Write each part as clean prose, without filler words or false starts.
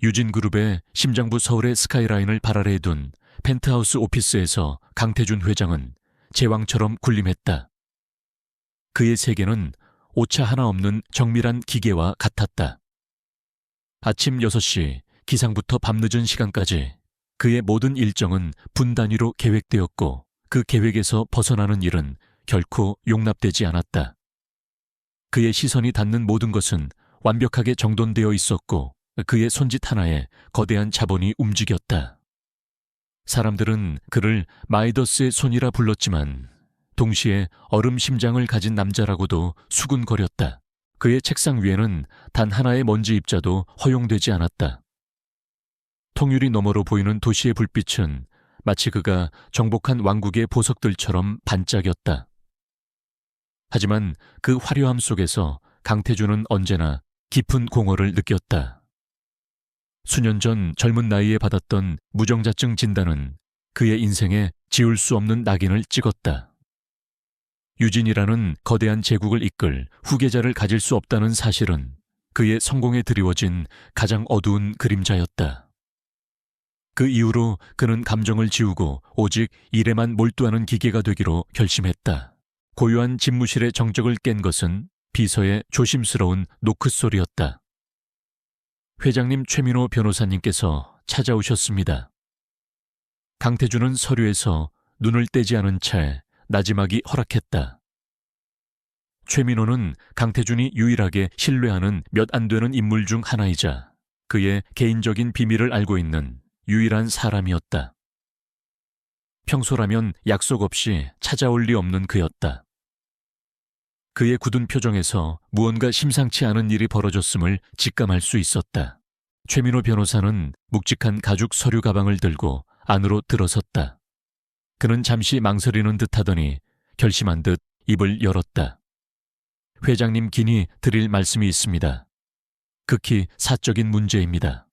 유진그룹의 심장부 서울의 스카이라인을 발아래에 둔 펜트하우스 오피스에서 강태준 회장은 제왕처럼 군림했다. 그의 세계는 오차 하나 없는 정밀한 기계와 같았다. 아침 6시 기상부터 밤늦은 시간까지 그의 모든 일정은 분 단위로 계획되었고 그 계획에서 벗어나는 일은 결코 용납되지 않았다. 그의 시선이 닿는 모든 것은 완벽하게 정돈되어 있었고 그의 손짓 하나에 거대한 자본이 움직였다. 사람들은 그를 마이더스의 손이라 불렀지만 동시에 얼음 심장을 가진 남자라고도 수군거렸다. 그의 책상 위에는 단 하나의 먼지 입자도 허용되지 않았다. 통유리 너머로 보이는 도시의 불빛은 마치 그가 정복한 왕국의 보석들처럼 반짝였다. 하지만 그 화려함 속에서 강태준은 언제나 깊은 공허를 느꼈다. 수년 전 젊은 나이에 받았던 무정자증 진단은 그의 인생에 지울 수 없는 낙인을 찍었다. 유진이라는 거대한 제국을 이끌 후계자를 가질 수 없다는 사실은 그의 성공에 드리워진 가장 어두운 그림자였다. 그 이후로 그는 감정을 지우고 오직 일에만 몰두하는 기계가 되기로 결심했다. 고요한 집무실의 정적을 깬 것은 비서의 조심스러운 노크 소리였다. 회장님 최민호 변호사님께서 찾아오셨습니다. 강태준은 서류에서 눈을 떼지 않은 채 나지막이 허락했다. 최민호는 강태준이 유일하게 신뢰하는 몇 안 되는 인물 중 하나이자 그의 개인적인 비밀을 알고 있는 유일한 사람이었다. 평소라면 약속 없이 찾아올 리 없는 그였다. 그의 굳은 표정에서 무언가 심상치 않은 일이 벌어졌음을 직감할 수 있었다. 최민호 변호사는 묵직한 가죽 서류 가방을 들고 안으로 들어섰다. 그는 잠시 망설이는 듯 하더니 결심한 듯 입을 열었다. 회장님 긴히 드릴 말씀이 있습니다. 극히 사적인 문제입니다.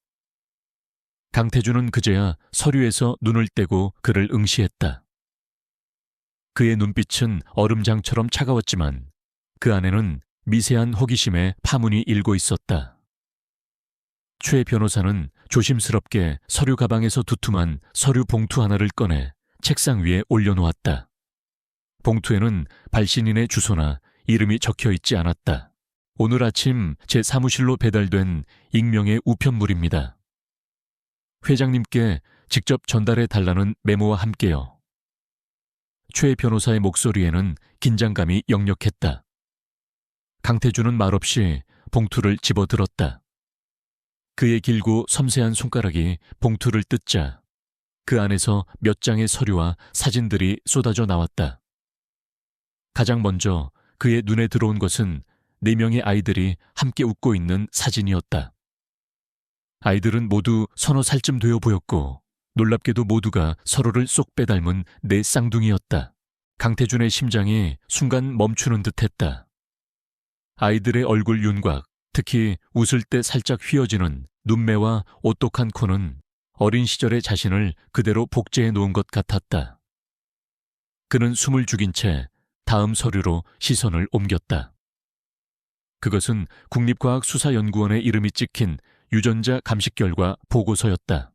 강태준은 그제야 서류에서 눈을 떼고 그를 응시했다. 그의 눈빛은 얼음장처럼 차가웠지만 그 안에는 미세한 호기심의 파문이 일고 있었다. 최 변호사는 조심스럽게 서류 가방에서 두툼한 서류 봉투 하나를 꺼내 책상 위에 올려놓았다. 봉투에는 발신인의 주소나 이름이 적혀 있지 않았다. 오늘 아침 제 사무실로 배달된 익명의 우편물입니다. 회장님께 직접 전달해 달라는 메모와 함께요. 최 변호사의 목소리에는 긴장감이 역력했다. 강태준은 말없이 봉투를 집어들었다. 그의 길고 섬세한 손가락이 봉투를 뜯자 그 안에서 몇 장의 서류와 사진들이 쏟아져 나왔다. 가장 먼저 그의 눈에 들어온 것은 4명의 아이들이 함께 웃고 있는 사진이었다. 아이들은 모두 서너 살쯤 되어 보였고 놀랍게도 모두가 서로를 쏙 빼닮은 4 쌍둥이였다. 강태준의 심장이 순간 멈추는 듯했다. 아이들의 얼굴 윤곽, 특히 웃을 때 살짝 휘어지는 눈매와 오똑한 코는 어린 시절의 자신을 그대로 복제해 놓은 것 같았다. 그는 숨을 죽인 채 다음 서류로 시선을 옮겼다. 그것은 국립과학수사연구원의 이름이 찍힌 유전자 감식 결과 보고서였다.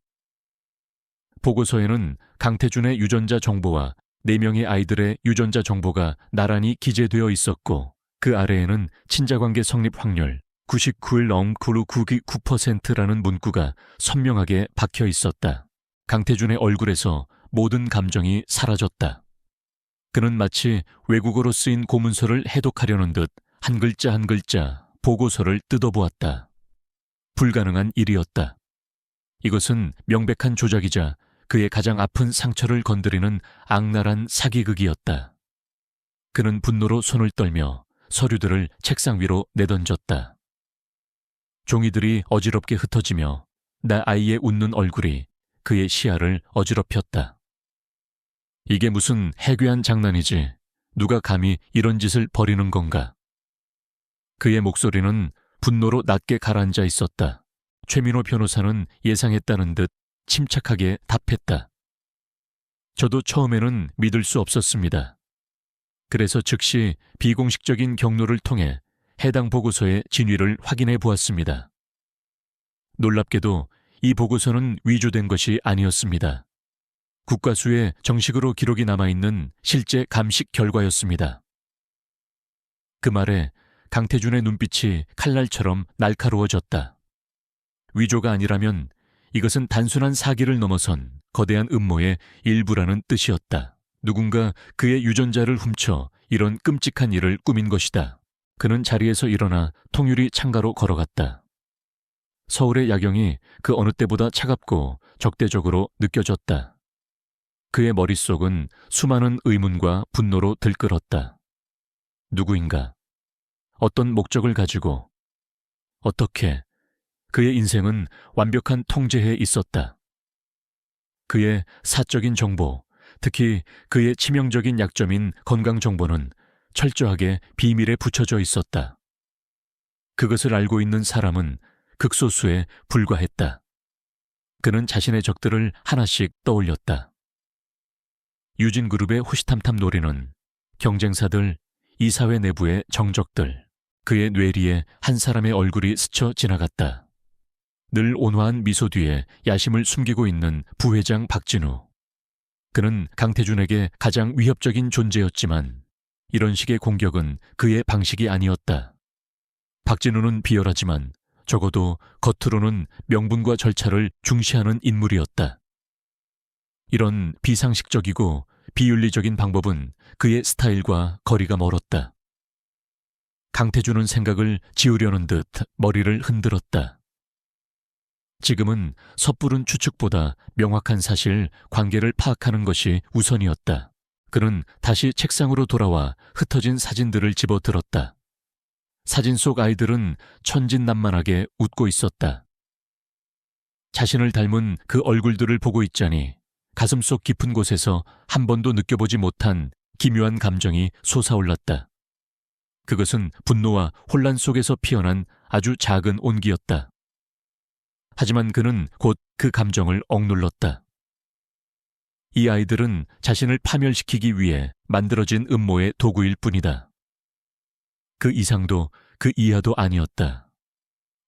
보고서에는 강태준의 유전자 정보와 4명의 아이들의 유전자 정보가 나란히 기재되어 있었고 그 아래에는 친자관계 성립 확률 99.9999%라는 문구가 선명하게 박혀 있었다. 강태준의 얼굴에서 모든 감정이 사라졌다. 그는 마치 외국어로 쓰인 고문서를 해독하려는 듯 한 글자 한 글자 보고서를 뜯어보았다. 불가능한 일이었다. 이것은 명백한 조작이자 그의 가장 아픈 상처를 건드리는 악랄한 사기극이었다. 그는 분노로 손을 떨며 서류들을 책상 위로 내던졌다. 종이들이 어지럽게 흩어지며 나 아이의 웃는 얼굴이 그의 시야를 어지럽혔다. 이게 무슨 해괴한 장난이지. 누가 감히 이런 짓을 벌이는 건가. 그의 목소리는 분노로 낮게 가라앉아 있었다. 최민호 변호사는 예상했다는 듯 침착하게 답했다. 저도 처음에는 믿을 수 없었습니다. 그래서 즉시 비공식적인 경로를 통해 해당 보고서의 진위를 확인해 보았습니다. 놀랍게도 이 보고서는 위조된 것이 아니었습니다. 국과수에 정식으로 기록이 남아있는 실제 감식 결과였습니다. 그 말에 강태준의 눈빛이 칼날처럼 날카로워졌다. 위조가 아니라면 이것은 단순한 사기를 넘어선 거대한 음모의 일부라는 뜻이었다. 누군가 그의 유전자를 훔쳐 이런 끔찍한 일을 꾸민 것이다. 그는 자리에서 일어나 통유리 창가로 걸어갔다. 서울의 야경이 그 어느 때보다 차갑고 적대적으로 느껴졌다. 그의 머릿속은 수많은 의문과 분노로 들끓었다. 누구인가? 어떤 목적을 가지고? 어떻게? 그의 인생은 완벽한 통제에 있었다. 그의 사적인 정보, 특히 그의 치명적인 약점인 건강 정보는 철저하게 비밀에 붙여져 있었다. 그것을 알고 있는 사람은 극소수에 불과했다. 그는 자신의 적들을 하나씩 떠올렸다. 유진그룹의 호시탐탐 놀이는 경쟁사들, 이 사회 내부의 정적들, 그의 뇌리에 한 사람의 얼굴이 스쳐 지나갔다. 늘 온화한 미소 뒤에 야심을 숨기고 있는 부회장 박진우. 그는 강태준에게 가장 위협적인 존재였지만 이런 식의 공격은 그의 방식이 아니었다. 박진우는 비열하지만 적어도 겉으로는 명분과 절차를 중시하는 인물이었다. 이런 비상식적이고 비윤리적인 방법은 그의 스타일과 거리가 멀었다. 강태준은 생각을 지우려는 듯 머리를 흔들었다. 지금은 섣부른 추측보다 명확한 사실, 관계를 파악하는 것이 우선이었다. 그는 다시 책상으로 돌아와 흩어진 사진들을 집어들었다. 사진 속 아이들은 천진난만하게 웃고 있었다. 자신을 닮은 그 얼굴들을 보고 있자니 가슴속 깊은 곳에서 한 번도 느껴보지 못한 기묘한 감정이 솟아올랐다. 그것은 분노와 혼란 속에서 피어난 아주 작은 온기였다. 하지만 그는 곧 그 감정을 억눌렀다. 이 아이들은 자신을 파멸시키기 위해 만들어진 음모의 도구일 뿐이다. 그 이상도 그 이하도 아니었다.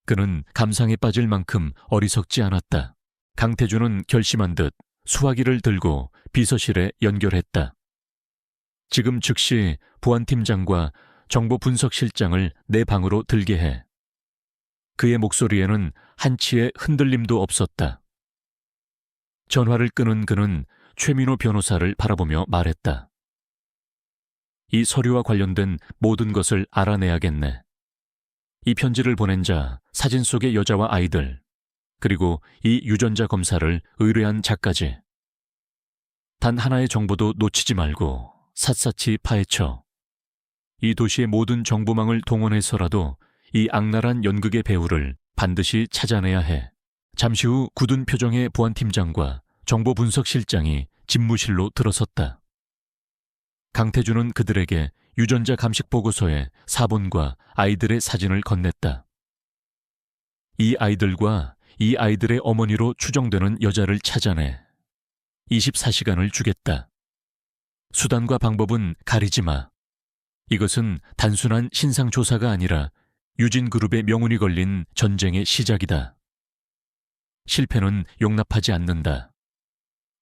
그는 감상에 빠질 만큼 어리석지 않았다. 강태준은 결심한 듯 수화기를 들고 비서실에 연결했다. 지금 즉시 보안팀장과 정보분석실장을 내 방으로 들게 해. 그의 목소리에는 한치의 흔들림도 없었다. 전화를 끊은 그는 최민호 변호사를 바라보며 말했다. 이 서류와 관련된 모든 것을 알아내야겠네. 이 편지를 보낸 자, 사진 속의 여자와 아이들, 그리고 이 유전자 검사를 의뢰한 자까지. 단 하나의 정보도 놓치지 말고 샅샅이 파헤쳐. 이 도시의 모든 정보망을 동원해서라도 이 악랄한 연극의 배우를 반드시 찾아내야 해. 잠시 후 굳은 표정의 보안팀장과 정보분석실장이 집무실로 들어섰다. 강태준은 그들에게 유전자 감식 보고서의 사본과 아이들의 사진을 건넸다. 이 아이들과 이 아이들의 어머니로 추정되는 여자를 찾아내 24시간을 주겠다. 수단과 방법은 가리지 마. 이것은 단순한 신상조사가 아니라 유진그룹의 명운이 걸린 전쟁의 시작이다. 실패는 용납하지 않는다.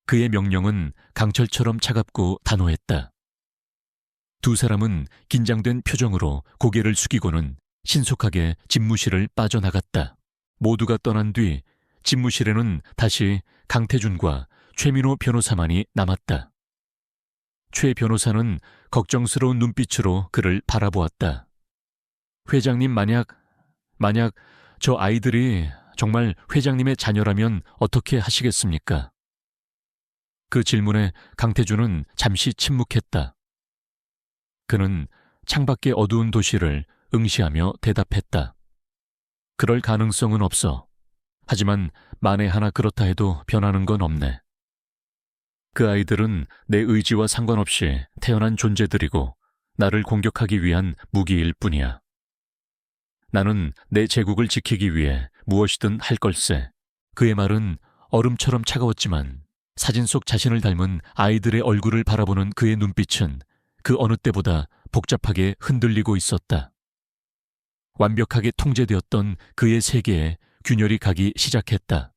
그의 명령은 강철처럼 차갑고 단호했다. 두 사람은 긴장된 표정으로 고개를 숙이고는 신속하게 집무실을 빠져나갔다. 모두가 떠난 뒤 집무실에는 다시 강태준과 최민호 변호사만이 남았다. 최 변호사는 걱정스러운 눈빛으로 그를 바라보았다. 회장님, 만약 저 아이들이 정말 회장님의 자녀라면 어떻게 하시겠습니까? 그 질문에 강태준은 잠시 침묵했다. 그는 창밖의 어두운 도시를 응시하며 대답했다. 그럴 가능성은 없어. 하지만 만에 하나 그렇다 해도 변하는 건 없네. 그 아이들은 내 의지와 상관없이 태어난 존재들이고 나를 공격하기 위한 무기일 뿐이야. 나는 내 제국을 지키기 위해 무엇이든 할 걸세. 그의 말은 얼음처럼 차가웠지만 사진 속 자신을 닮은 아이들의 얼굴을 바라보는 그의 눈빛은 그 어느 때보다 복잡하게 흔들리고 있었다. 완벽하게 통제되었던 그의 세계에 균열이 가기 시작했다.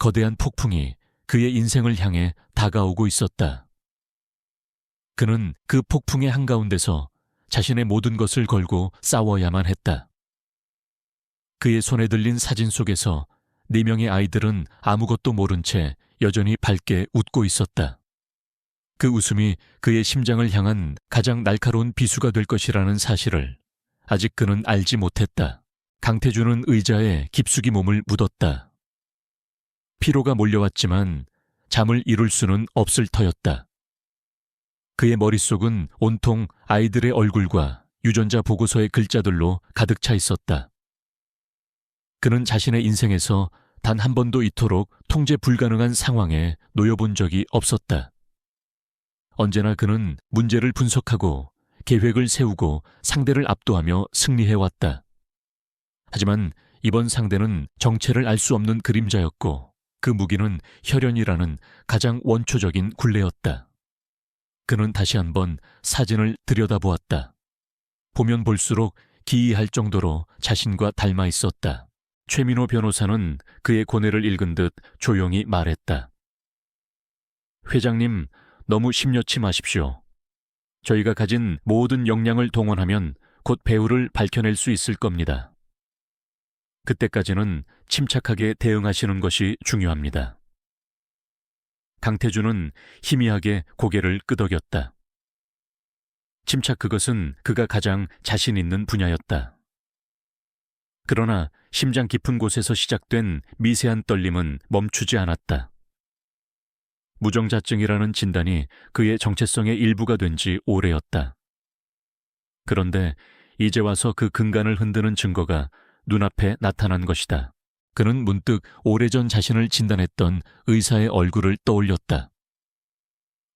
거대한 폭풍이 그의 인생을 향해 다가오고 있었다. 그는 그 폭풍의 한가운데서 자신의 모든 것을 걸고 싸워야만 했다. 그의 손에 들린 사진 속에서 4명의 아이들은 아무것도 모른 채 여전히 밝게 웃고 있었다. 그 웃음이 그의 심장을 향한 가장 날카로운 비수가 될 것이라는 사실을 아직 그는 알지 못했다. 강태준은 의자에 깊숙이 몸을 묻었다. 피로가 몰려왔지만 잠을 이룰 수는 없을 터였다. 그의 머릿속은 온통 아이들의 얼굴과 유전자 보고서의 글자들로 가득 차 있었다. 그는 자신의 인생에서 단 한 번도 이토록 통제 불가능한 상황에 놓여본 적이 없었다. 언제나 그는 문제를 분석하고 계획을 세우고 상대를 압도하며 승리해왔다. 하지만 이번 상대는 정체를 알 수 없는 그림자였고 그 무기는 혈연이라는 가장 원초적인 굴레였다. 그는 다시 한번 사진을 들여다보았다. 보면 볼수록 기이할 정도로 자신과 닮아 있었다. 최민호 변호사는 그의 고뇌를 읽은 듯 조용히 말했다. 회장님, 너무 심려치 마십시오. 저희가 가진 모든 역량을 동원하면 곧 배우를 밝혀낼 수 있을 겁니다. 그때까지는 침착하게 대응하시는 것이 중요합니다. 강태준은 희미하게 고개를 끄덕였다. 침착, 그것은 그가 가장 자신 있는 분야였다. 그러나 심장 깊은 곳에서 시작된 미세한 떨림은 멈추지 않았다. 무정자증이라는 진단이 그의 정체성의 일부가 된 지 오래였다. 그런데 이제 와서 그 근간을 흔드는 증거가 눈앞에 나타난 것이다. 그는 문득 오래전 자신을 진단했던 의사의 얼굴을 떠올렸다.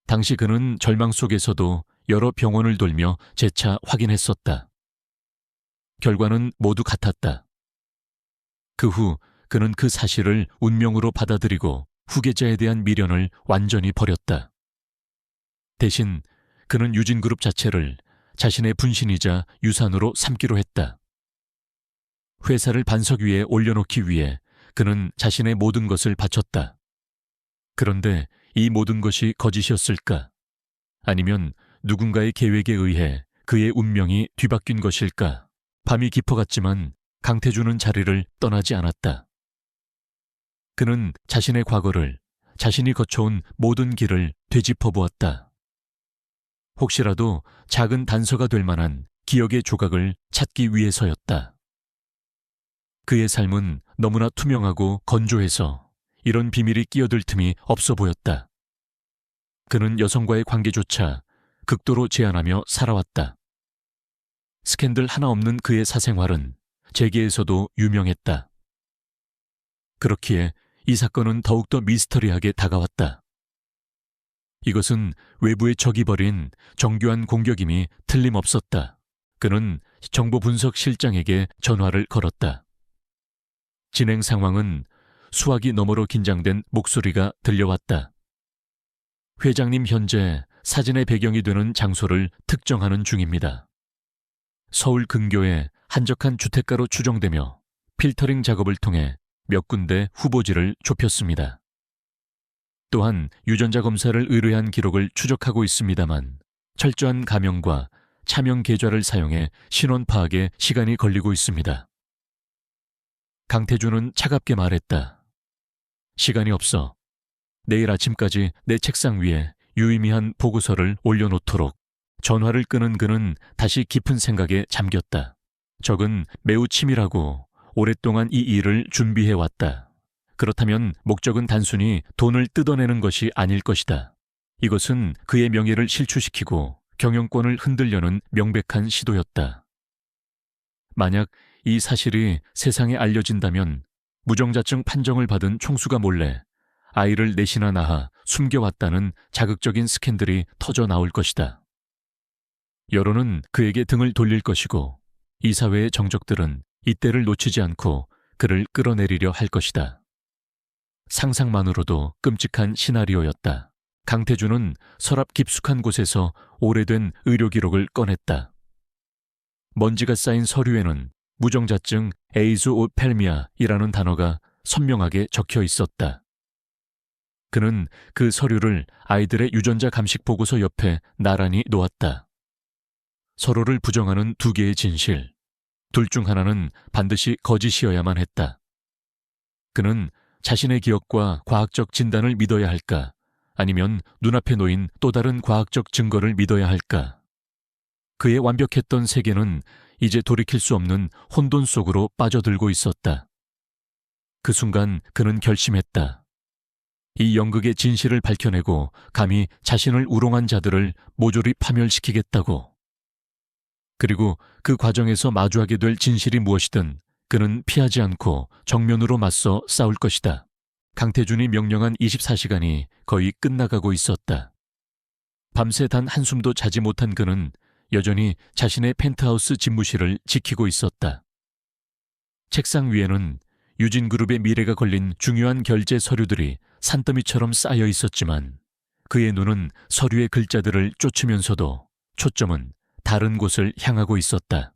당시 그는 절망 속에서도 여러 병원을 돌며 재차 확인했었다. 결과는 모두 같았다. 그 후 그는 그 사실을 운명으로 받아들이고 후계자에 대한 미련을 완전히 버렸다. 대신 그는 유진그룹 자체를 자신의 분신이자 유산으로 삼기로 했다. 회사를 반석 위에 올려놓기 위해 그는 자신의 모든 것을 바쳤다. 그런데 이 모든 것이 거짓이었을까? 아니면 누군가의 계획에 의해 그의 운명이 뒤바뀐 것일까? 밤이 깊어갔지만 강태준은 자리를 떠나지 않았다. 그는 자신의 과거를, 자신이 거쳐온 모든 길을 되짚어 보았다. 혹시라도 작은 단서가 될 만한 기억의 조각을 찾기 위해서였다. 그의 삶은 너무나 투명하고 건조해서 이런 비밀이 끼어들 틈이 없어 보였다. 그는 여성과의 관계조차 극도로 제한하며 살아왔다. 스캔들 하나 없는 그의 사생활은 재계에서도 유명했다. 그렇기에 이 사건은 더욱더 미스터리하게 다가왔다. 이것은 외부의 적이 벌인 정교한 공격임이 틀림없었다. 그는 정보분석실장에게 전화를 걸었다. 진행 상황은 수화기 너머로 긴장된 목소리가 들려왔다. 회장님, 현재 사진의 배경이 되는 장소를 특정하는 중입니다. 서울 근교의 한적한 주택가로 추정되며 필터링 작업을 통해 몇 군데 후보지를 좁혔습니다. 또한 유전자 검사를 의뢰한 기록을 추적하고 있습니다만 철저한 가명과 차명 계좌를 사용해 신원 파악에 시간이 걸리고 있습니다. 강태준은 차갑게 말했다. 시간이 없어. 내일 아침까지 내 책상 위에 유의미한 보고서를 올려놓도록. 전화를 끄는 그는 다시 깊은 생각에 잠겼다. 적은 매우 치밀하고 오랫동안 이 일을 준비해왔다. 그렇다면 목적은 단순히 돈을 뜯어내는 것이 아닐 것이다. 이것은 그의 명예를 실추시키고 경영권을 흔들려는 명백한 시도였다. 만약 이 사실이 세상에 알려진다면 무정자증 판정을 받은 총수가 몰래 아이를 넷이나 낳아 숨겨왔다는 자극적인 스캔들이 터져 나올 것이다. 여론은 그에게 등을 돌릴 것이고 이 사회의 정적들은 이때를 놓치지 않고 그를 끌어내리려 할 것이다. 상상만으로도 끔찍한 시나리오였다. 강태준은 서랍 깊숙한 곳에서 오래된 의료 기록을 꺼냈다. 먼지가 쌓인 서류에는 무정자증 에이즈오펠미아이라는 단어가 선명하게 적혀 있었다. 그는 그 서류를 아이들의 유전자 감식 보고서 옆에 나란히 놓았다. 서로를 부정하는 두 개의 진실, 둘 중 하나는 반드시 거짓이어야만 했다. 그는 자신의 기억과 과학적 진단을 믿어야 할까, 아니면 눈앞에 놓인 또 다른 과학적 증거를 믿어야 할까? 그의 완벽했던 세계는 이제 돌이킬 수 없는 혼돈 속으로 빠져들고 있었다. 그 순간 그는 결심했다. 이 연극의 진실을 밝혀내고 감히 자신을 우롱한 자들을 모조리 파멸시키겠다고. 그리고 그 과정에서 마주하게 될 진실이 무엇이든 그는 피하지 않고 정면으로 맞서 싸울 것이다. 강태준이 명령한 24시간이 거의 끝나가고 있었다. 밤새 단 한숨도 자지 못한 그는 여전히 자신의 펜트하우스 집무실을 지키고 있었다. 책상 위에는 유진그룹의 미래가 걸린 중요한 결제 서류들이 산더미처럼 쌓여 있었지만 그의 눈은 서류의 글자들을 쫓으면서도 초점은 다른 곳을 향하고 있었다.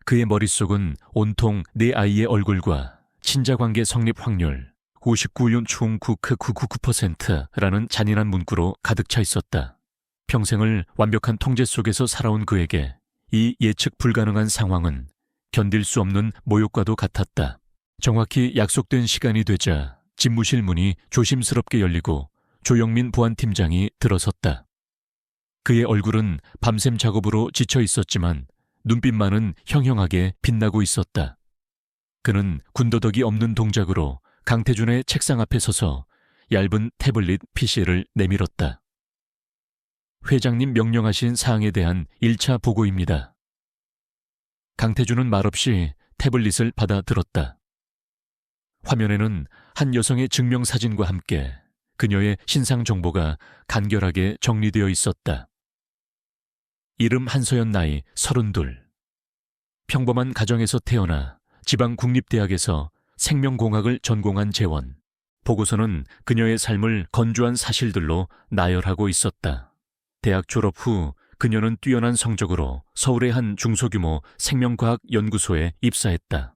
그의 머릿속은 온통 네 아이의 얼굴과 친자관계 성립 확률 99.99999%라는 잔인한 문구로 가득 차 있었다. 평생을 완벽한 통제 속에서 살아온 그에게 이 예측 불가능한 상황은 견딜 수 없는 모욕과도 같았다. 정확히 약속된 시간이 되자 집무실 문이 조심스럽게 열리고 조영민 보안팀장이 들어섰다. 그의 얼굴은 밤샘 작업으로 지쳐 있었지만 눈빛만은 형형하게 빛나고 있었다. 그는 군더더기 없는 동작으로 강태준의 책상 앞에 서서 얇은 태블릿 PC를 내밀었다. 회장님 명령하신 사항에 대한 1차 보고입니다. 강태준은 말없이 태블릿을 받아 들었다. 화면에는 한 여성의 증명사진과 함께 그녀의 신상 정보가 간결하게 정리되어 있었다. 이름 한서연, 나이 32. 평범한 가정에서 태어나 지방국립대학에서 생명공학을 전공한 재원. 보고서는 그녀의 삶을 건조한 사실들로 나열하고 있었다. 대학 졸업 후 그녀는 뛰어난 성적으로 서울의 한 중소규모 생명과학 연구소에 입사했다.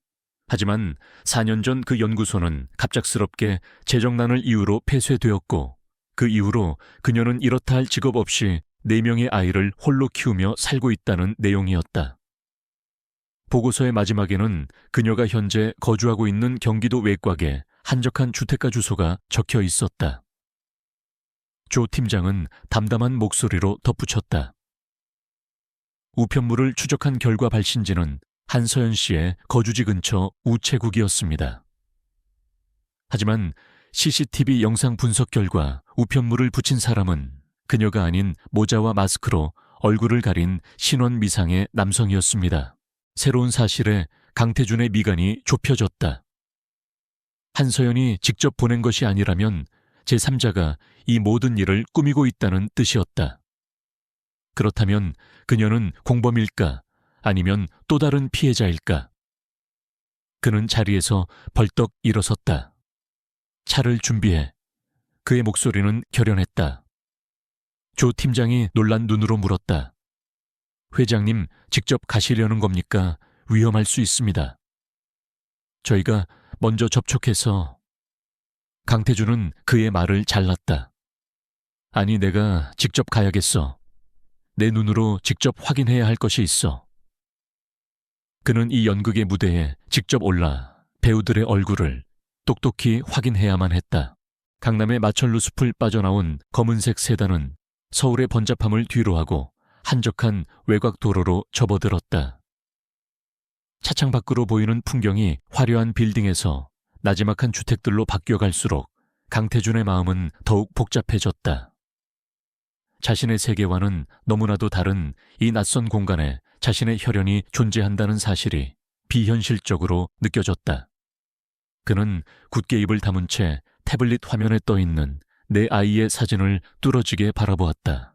하지만 4년 전 그 연구소는 갑작스럽게 재정난을 이유로 폐쇄되었고 그 이후로 그녀는 이렇다 할 직업 없이 4명의 아이를 홀로 키우며 살고 있다는 내용이었다. 보고서의 마지막에는 그녀가 현재 거주하고 있는 경기도 외곽의 한적한 주택가 주소가 적혀 있었다. 조 팀장은 담담한 목소리로 덧붙였다. 우편물을 추적한 결과 발신지는 한서연 씨의 거주지 근처 우체국이었습니다. 하지만 CCTV 영상 분석 결과 우편물을 붙인 사람은 그녀가 아닌 모자와 마스크로 얼굴을 가린 신원 미상의 남성이었습니다. 새로운 사실에 강태준의 미간이 좁혀졌다. 한서연이 직접 보낸 것이 아니라면 제3자가 이 모든 일을 꾸미고 있다는 뜻이었다. 그렇다면 그녀는 공범일까? 아니면 또 다른 피해자일까? 그는 자리에서 벌떡 일어섰다. 차를 준비해. 그의 목소리는 결연했다. 조 팀장이 놀란 눈으로 물었다. 회장님, 직접 가시려는 겁니까? 위험할 수 있습니다. 저희가 먼저 접촉해서. 강태준은 그의 말을 잘랐다. 아니, 내가 직접 가야겠어. 내 눈으로 직접 확인해야 할 것이 있어. 그는 이 연극의 무대에 직접 올라 배우들의 얼굴을 똑똑히 확인해야만 했다. 강남의 마천루 숲을 빠져나온 검은색 세단은 서울의 번잡함을 뒤로하고 한적한 외곽 도로로 접어들었다. 차창 밖으로 보이는 풍경이 화려한 빌딩에서 나지막한 주택들로 바뀌어갈수록 강태준의 마음은 더욱 복잡해졌다. 자신의 세계와는 너무나도 다른 이 낯선 공간에 자신의 혈연이 존재한다는 사실이 비현실적으로 느껴졌다. 그는 굳게 입을 다문 채 태블릿 화면에 떠있는 내 아이의 사진을 뚫어지게 바라보았다.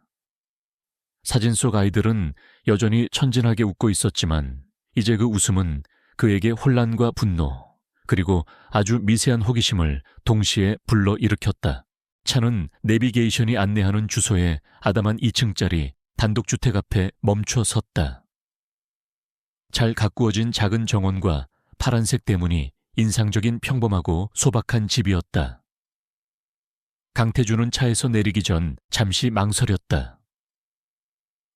사진 속 아이들은 여전히 천진하게 웃고 있었지만 이제 그 웃음은 그에게 혼란과 분노, 그리고 아주 미세한 호기심을 동시에 불러일으켰다. 차는 내비게이션이 안내하는 주소에 아담한 2층짜리 단독주택 앞에 멈춰 섰다. 잘 가꾸어진 작은 정원과 파란색 대문이 인상적인 평범하고 소박한 집이었다. 강태준은 차에서 내리기 전 잠시 망설였다.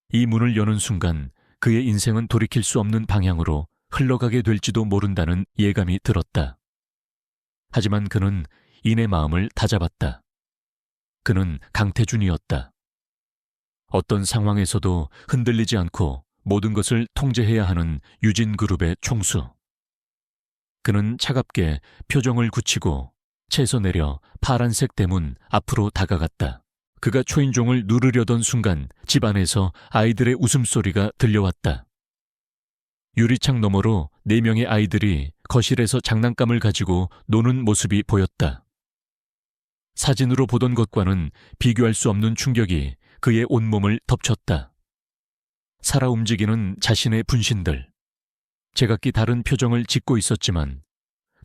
이 문을 여는 순간 그의 인생은 돌이킬 수 없는 방향으로 흘러가게 될지도 모른다는 예감이 들었다. 하지만 그는 이내 마음을 다잡았다. 그는 강태준이었다. 어떤 상황에서도 흔들리지 않고 모든 것을 통제해야 하는 유진그룹의 총수. 그는 차갑게 표정을 굳히고 차에서 내려 파란색 대문 앞으로 다가갔다. 그가 초인종을 누르려던 순간 집 안에서 아이들의 웃음소리가 들려왔다. 유리창 너머로 4명의 아이들이 거실에서 장난감을 가지고 노는 모습이 보였다. 사진으로 보던 것과는 비교할 수 없는 충격이 그의 온몸을 덮쳤다. 살아 움직이는 자신의 분신들. 제각기 다른 표정을 짓고 있었지만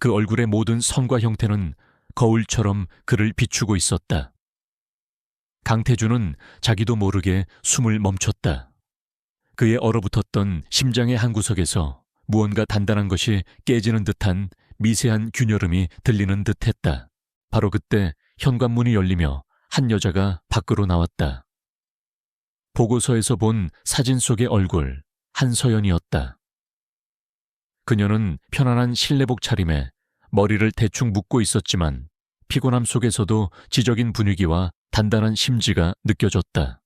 그 얼굴의 모든 선과 형태는 거울처럼 그를 비추고 있었다. 강태준은 자기도 모르게 숨을 멈췄다. 그의 얼어붙었던 심장의 한 구석에서 무언가 단단한 것이 깨지는 듯한 미세한 균열음이 들리는 듯했다. 바로 그때 현관문이 열리며 한 여자가 밖으로 나왔다. 보고서에서 본 사진 속의 얼굴, 한서연이었다. 그녀는 편안한 실내복 차림에 머리를 대충 묶고 있었지만 피곤함 속에서도 지적인 분위기와 단단한 심지가 느껴졌다.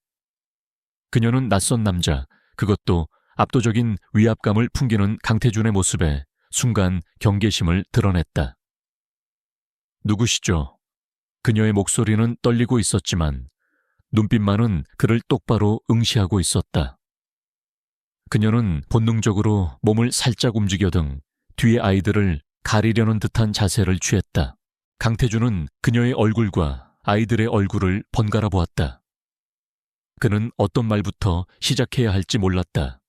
그녀는 낯선 남자, 그것도 압도적인 위압감을 풍기는 강태준의 모습에 순간 경계심을 드러냈다. 누구시죠? 그녀의 목소리는 떨리고 있었지만 눈빛만은 그를 똑바로 응시하고 있었다. 그녀는 본능적으로 몸을 살짝 움직여등 뒤의 아이들을 가리려는 듯한 자세를 취했다. 강태준은 그녀의 얼굴과 아이들의 얼굴을 번갈아 보았다. 그는 어떤 말부터 시작해야 할지 몰랐다.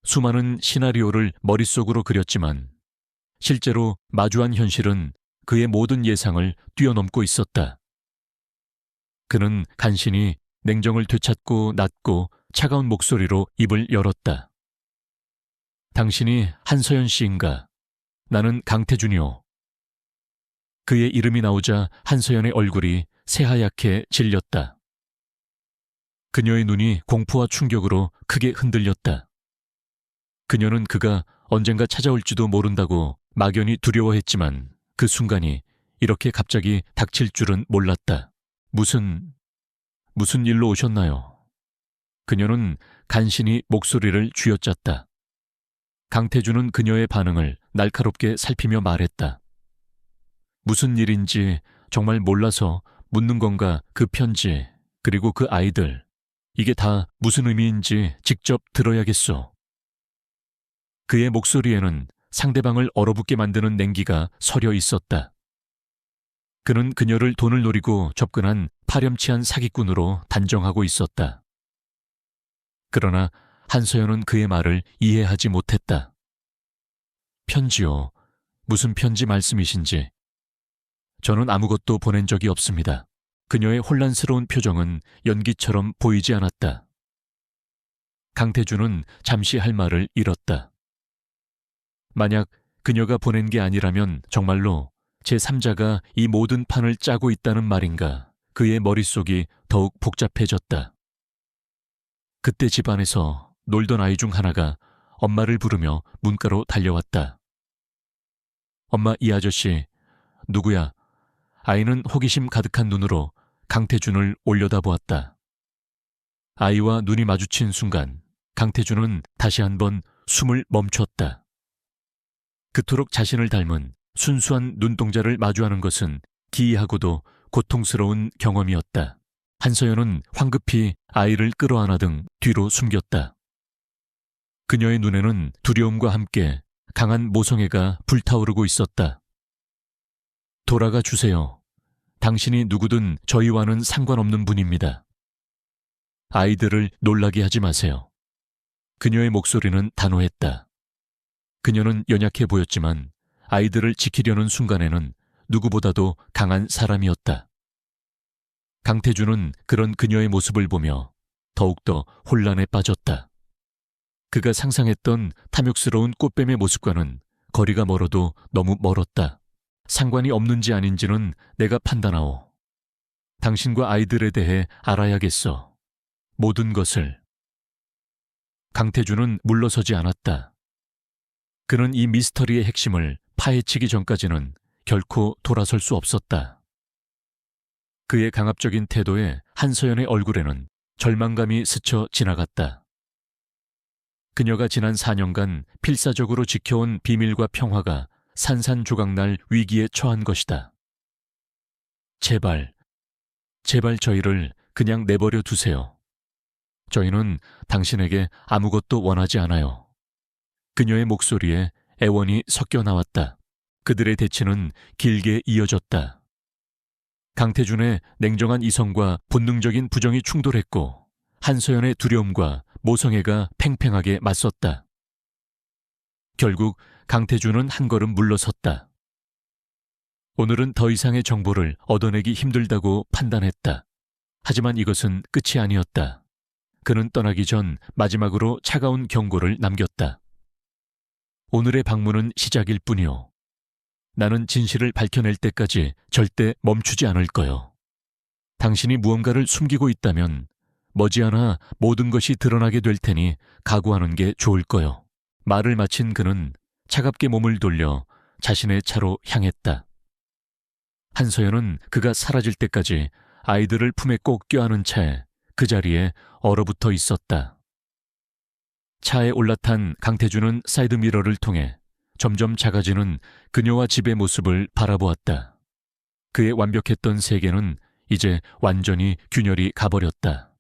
수많은 시나리오를 머릿속으로 그렸지만 실제로 마주한 현실은 그의 모든 예상을 뛰어넘고 있었다. 그는 간신히 냉정을 되찾고 낮고 차가운 목소리로 입을 열었다. 당신이 한서연 씨인가? 나는 강태준이요. 그의 이름이 나오자 한서연의 얼굴이 새하얗게 질렸다. 그녀의 눈이 공포와 충격으로 크게 흔들렸다. 그녀는 그가 언젠가 찾아올지도 모른다고 막연히 두려워했지만 그 순간이 이렇게 갑자기 닥칠 줄은 몰랐다. 무슨 일로 오셨나요? 그녀는 간신히 목소리를 쥐어짰다. 강태준은 그녀의 반응을 날카롭게 살피며 말했다. 무슨 일인지 정말 몰라서 묻는 건가 그 편지, 그리고 그 아이들. 이게 다 무슨 의미인지 직접 들어야겠소. 그의 목소리에는 상대방을 얼어붙게 만드는 냉기가 서려 있었다. 그는 그녀를 돈을 노리고 접근한 파렴치한 사기꾼으로 단정하고 있었다. 그러나 한서연은 그의 말을 이해하지 못했다. 편지요. 무슨 편지 말씀이신지. 저는 아무것도 보낸 적이 없습니다. 그녀의 혼란스러운 표정은 연기처럼 보이지 않았다. 강태준은 잠시 할 말을 잃었다. 만약 그녀가 보낸 게 아니라면 정말로 제3자가 이 모든 판을 짜고 있다는 말인가, 그의 머릿속이 더욱 복잡해졌다. 그때 집안에서 놀던 아이 중 하나가 엄마를 부르며 문가로 달려왔다. 엄마, 이 아저씨 누구야? 아이는 호기심 가득한 눈으로 강태준을 올려다보았다. 아이와 눈이 마주친 순간 강태준은 다시 한번 숨을 멈췄다. 그토록 자신을 닮은 순수한 눈동자를 마주하는 것은 기이하고도 고통스러운 경험이었다. 한서연은 황급히 아이를 끌어안아등 뒤로 숨겼다. 그녀의 눈에는 두려움과 함께 강한 모성애가 불타오르고 있었다. 돌아가 주세요. 당신이 누구든 저희와는 상관없는 분입니다. 아이들을 놀라게 하지 마세요. 그녀의 목소리는 단호했다. 그녀는 연약해 보였지만 아이들을 지키려는 순간에는 누구보다도 강한 사람이었다. 강태준은 그런 그녀의 모습을 보며 더욱더 혼란에 빠졌다. 그가 상상했던 탐욕스러운 꽃뱀의 모습과는 거리가 멀어도 너무 멀었다. 상관이 없는지 아닌지는 내가 판단하오. 당신과 아이들에 대해 알아야겠어. 모든 것을. 강태준은 물러서지 않았다. 그는 이 미스터리의 핵심을 파헤치기 전까지는 결코 돌아설 수 없었다. 그의 강압적인 태도에 한서연의 얼굴에는 절망감이 스쳐 지나갔다. 그녀가 지난 4년간 필사적으로 지켜온 비밀과 평화가 산산조각날 위기에 처한 것이다. 제발 저희를 그냥 내버려 두세요. 저희는 당신에게 아무것도 원하지 않아요. 그녀의 목소리에 애원이 섞여 나왔다. 그들의 대치는 길게 이어졌다. 강태준의 냉정한 이성과 본능적인 부정이 충돌했고 한서연의 두려움과 모성애가 팽팽하게 맞섰다. 결국 강태준은 한 걸음 물러섰다. 오늘은 더 이상의 정보를 얻어내기 힘들다고 판단했다. 하지만 이것은 끝이 아니었다. 그는 떠나기 전 마지막으로 차가운 경고를 남겼다. 오늘의 방문은 시작일 뿐이요. 나는 진실을 밝혀낼 때까지 절대 멈추지 않을 거요. 당신이 무언가를 숨기고 있다면 머지않아 모든 것이 드러나게 될 테니 각오하는 게 좋을 거요. 말을 마친 그는 차갑게 몸을 돌려 자신의 차로 향했다. 한서연은 그가 사라질 때까지 아이들을 품에 꼭 껴안은 채 그 자리에 얼어붙어 있었다. 차에 올라탄 강태준은 사이드미러를 통해 점점 작아지는 그녀와 집의 모습을 바라보았다. 그의 완벽했던 세계는 이제 완전히 균열이 가버렸다.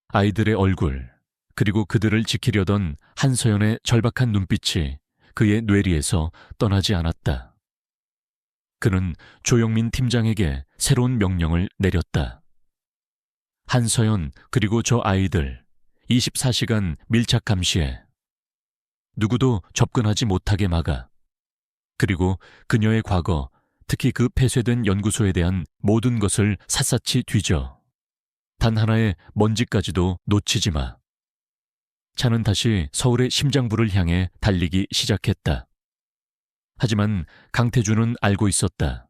아이들의 얼굴, 그리고 그들을 지키려던 한서연의 절박한 눈빛이 그의 뇌리에서 떠나지 않았다. 그는 조영민 팀장에게 새로운 명령을 내렸다. 한서연 그리고 저 아이들 24시간 밀착 감시해. 누구도 접근하지 못하게 막아. 그리고 그녀의 과거, 특히 그 폐쇄된 연구소에 대한 모든 것을 샅샅이 뒤져. 단 하나의 먼지까지도 놓치지 마. 차는 다시 서울의 심장부를 향해 달리기 시작했다. 하지만 강태준은 알고 있었다.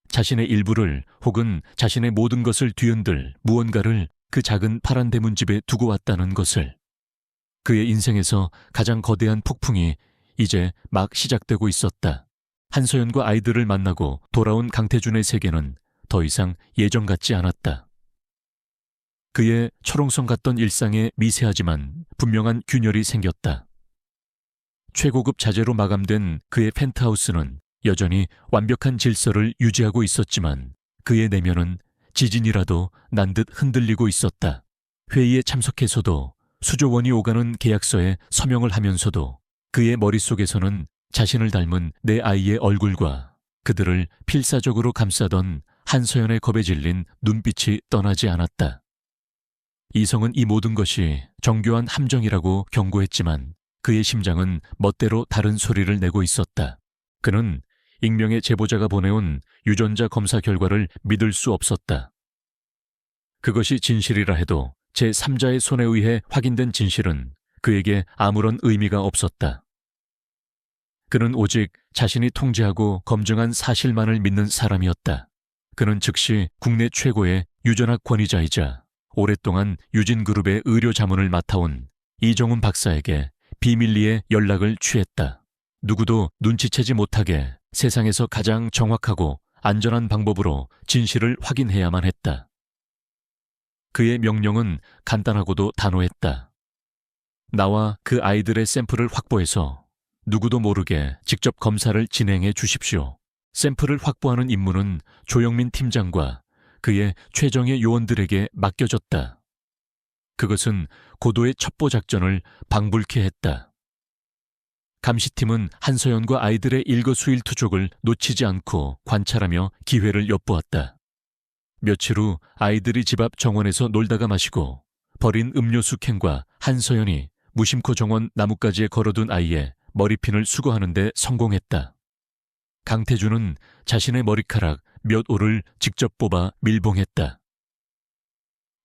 자신의 일부를 혹은 자신의 모든 것을 뒤흔들 무언가를 그 작은 파란 대문집에 두고 왔다는 것을. 그의 인생에서 가장 거대한 폭풍이 이제 막 시작되고 있었다. 한서연과 아이들을 만나고 돌아온 강태준의 세계는 더 이상 예전 같지 않았다. 그의 철옹성 같던 일상에 미세하지만 분명한 균열이 생겼다. 최고급 자재로 마감된 그의 펜트하우스는 여전히 완벽한 질서를 유지하고 있었지만 그의 내면은 지진이라도 난 듯 흔들리고 있었다. 회의에 참석해서도 수조 원이 오가는 계약서에 서명을 하면서도 그의 머릿속에서는 자신을 닮은 내 아이의 얼굴과 그들을 필사적으로 감싸던 한서연의 겁에 질린 눈빛이 떠나지 않았다. 이성은 이 모든 것이 정교한 함정이라고 경고했지만 그의 심장은 멋대로 다른 소리를 내고 있었다. 그는 익명의 제보자가 보내온 유전자 검사 결과를 믿을 수 없었다. 그것이 진실이라 해도 제3자의 손에 의해 확인된 진실은 그에게 아무런 의미가 없었다. 그는 오직 자신이 통제하고 검증한 사실만을 믿는 사람이었다. 그는 즉시 국내 최고의 유전학 권위자이자 오랫동안 유진그룹의 의료 자문을 맡아온 이정훈 박사에게 비밀리에 연락을 취했다. 누구도 눈치채지 못하게 세상에서 가장 정확하고 안전한 방법으로 진실을 확인해야만 했다. 그의 명령은 간단하고도 단호했다. 나와 그 아이들의 샘플을 확보해서 누구도 모르게 직접 검사를 진행해 주십시오. 샘플을 확보하는 임무는 조영민 팀장과 그의 최정예 요원들에게 맡겨졌다. 그것은 고도의 첩보 작전을 방불케 했다. 감시팀은 한서연과 아이들의 일거수일투족을 놓치지 않고 관찰하며 기회를 엿보았다. 며칠 후 아이들이 집 앞 정원에서 놀다가 마시고 버린 음료수 캔과 한서연이 무심코 정원 나뭇가지에 걸어둔 아이의 머리핀을 수거하는 데 성공했다. 강태준은 자신의 머리카락 몇 올을 직접 뽑아 밀봉했다.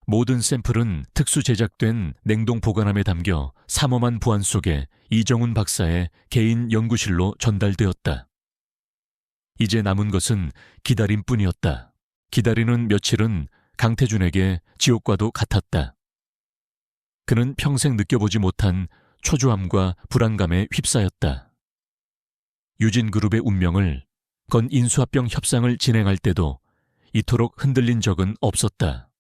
모든 샘플은 특수 제작된 냉동 보관함에 담겨 삼엄한 보안 속에 이정훈 박사의 개인 연구실로 전달되었다. 이제 남은 것은 기다림뿐이었다. 기다리는 며칠은 강태준에게 지옥과도 같았다. 그는 평생 느껴보지 못한 초조함과 불안감에 휩싸였다. 유진그룹의 운명을 건 인수합병 협상을 진행할 때도 이토록 흔들린 적은 없었다.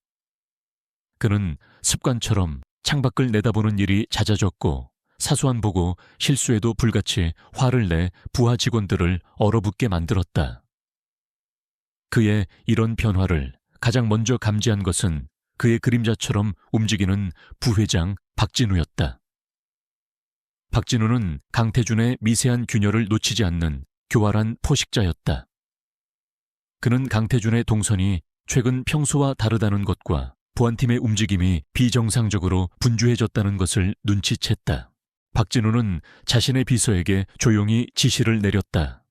그는 습관처럼 창밖을 내다보는 일이 잦아졌고 사소한 보고 실수에도 불같이 화를 내 부하 직원들을 얼어붙게 만들었다. 그의 이런 변화를 가장 먼저 감지한 것은 그의 그림자처럼 움직이는 부회장 박진우였다. 박진우는 강태준의 미세한 균열을 놓치지 않는 교활한 포식자였다. 그는 강태준의 동선이 최근 평소와 다르다는 것과 보안팀의 움직임이 비정상적으로 분주해졌다는 것을 눈치챘다. 박진우는 자신의 비서에게 조용히 지시를 내렸다.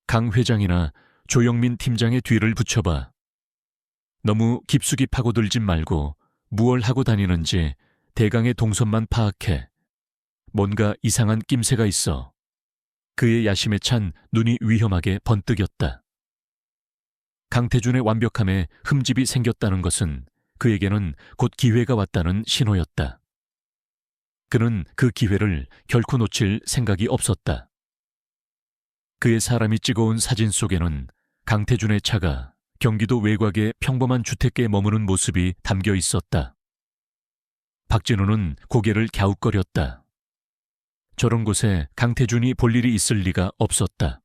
강 회장이나 조영민 팀장의 뒤를 붙여봐. 너무 깊숙이 파고들진 말고 무얼 하고 다니는지 대강의 동선만 파악해. 뭔가 이상한 낌새가 있어. 그의 야심에 찬 눈이 위험하게 번뜩였다. 강태준의 완벽함에 흠집이 생겼다는 것은 그에게는 곧 기회가 왔다는 신호였다. 그는 그 기회를 결코 놓칠 생각이 없었다. 그의 사람이 찍어온 사진 속에는 강태준의 차가 경기도 외곽의 평범한 주택가에 머무는 모습이 담겨 있었다. 박진우는 고개를 갸웃거렸다. 저런 곳에 강태준이 볼 일이 있을 리가 없었다.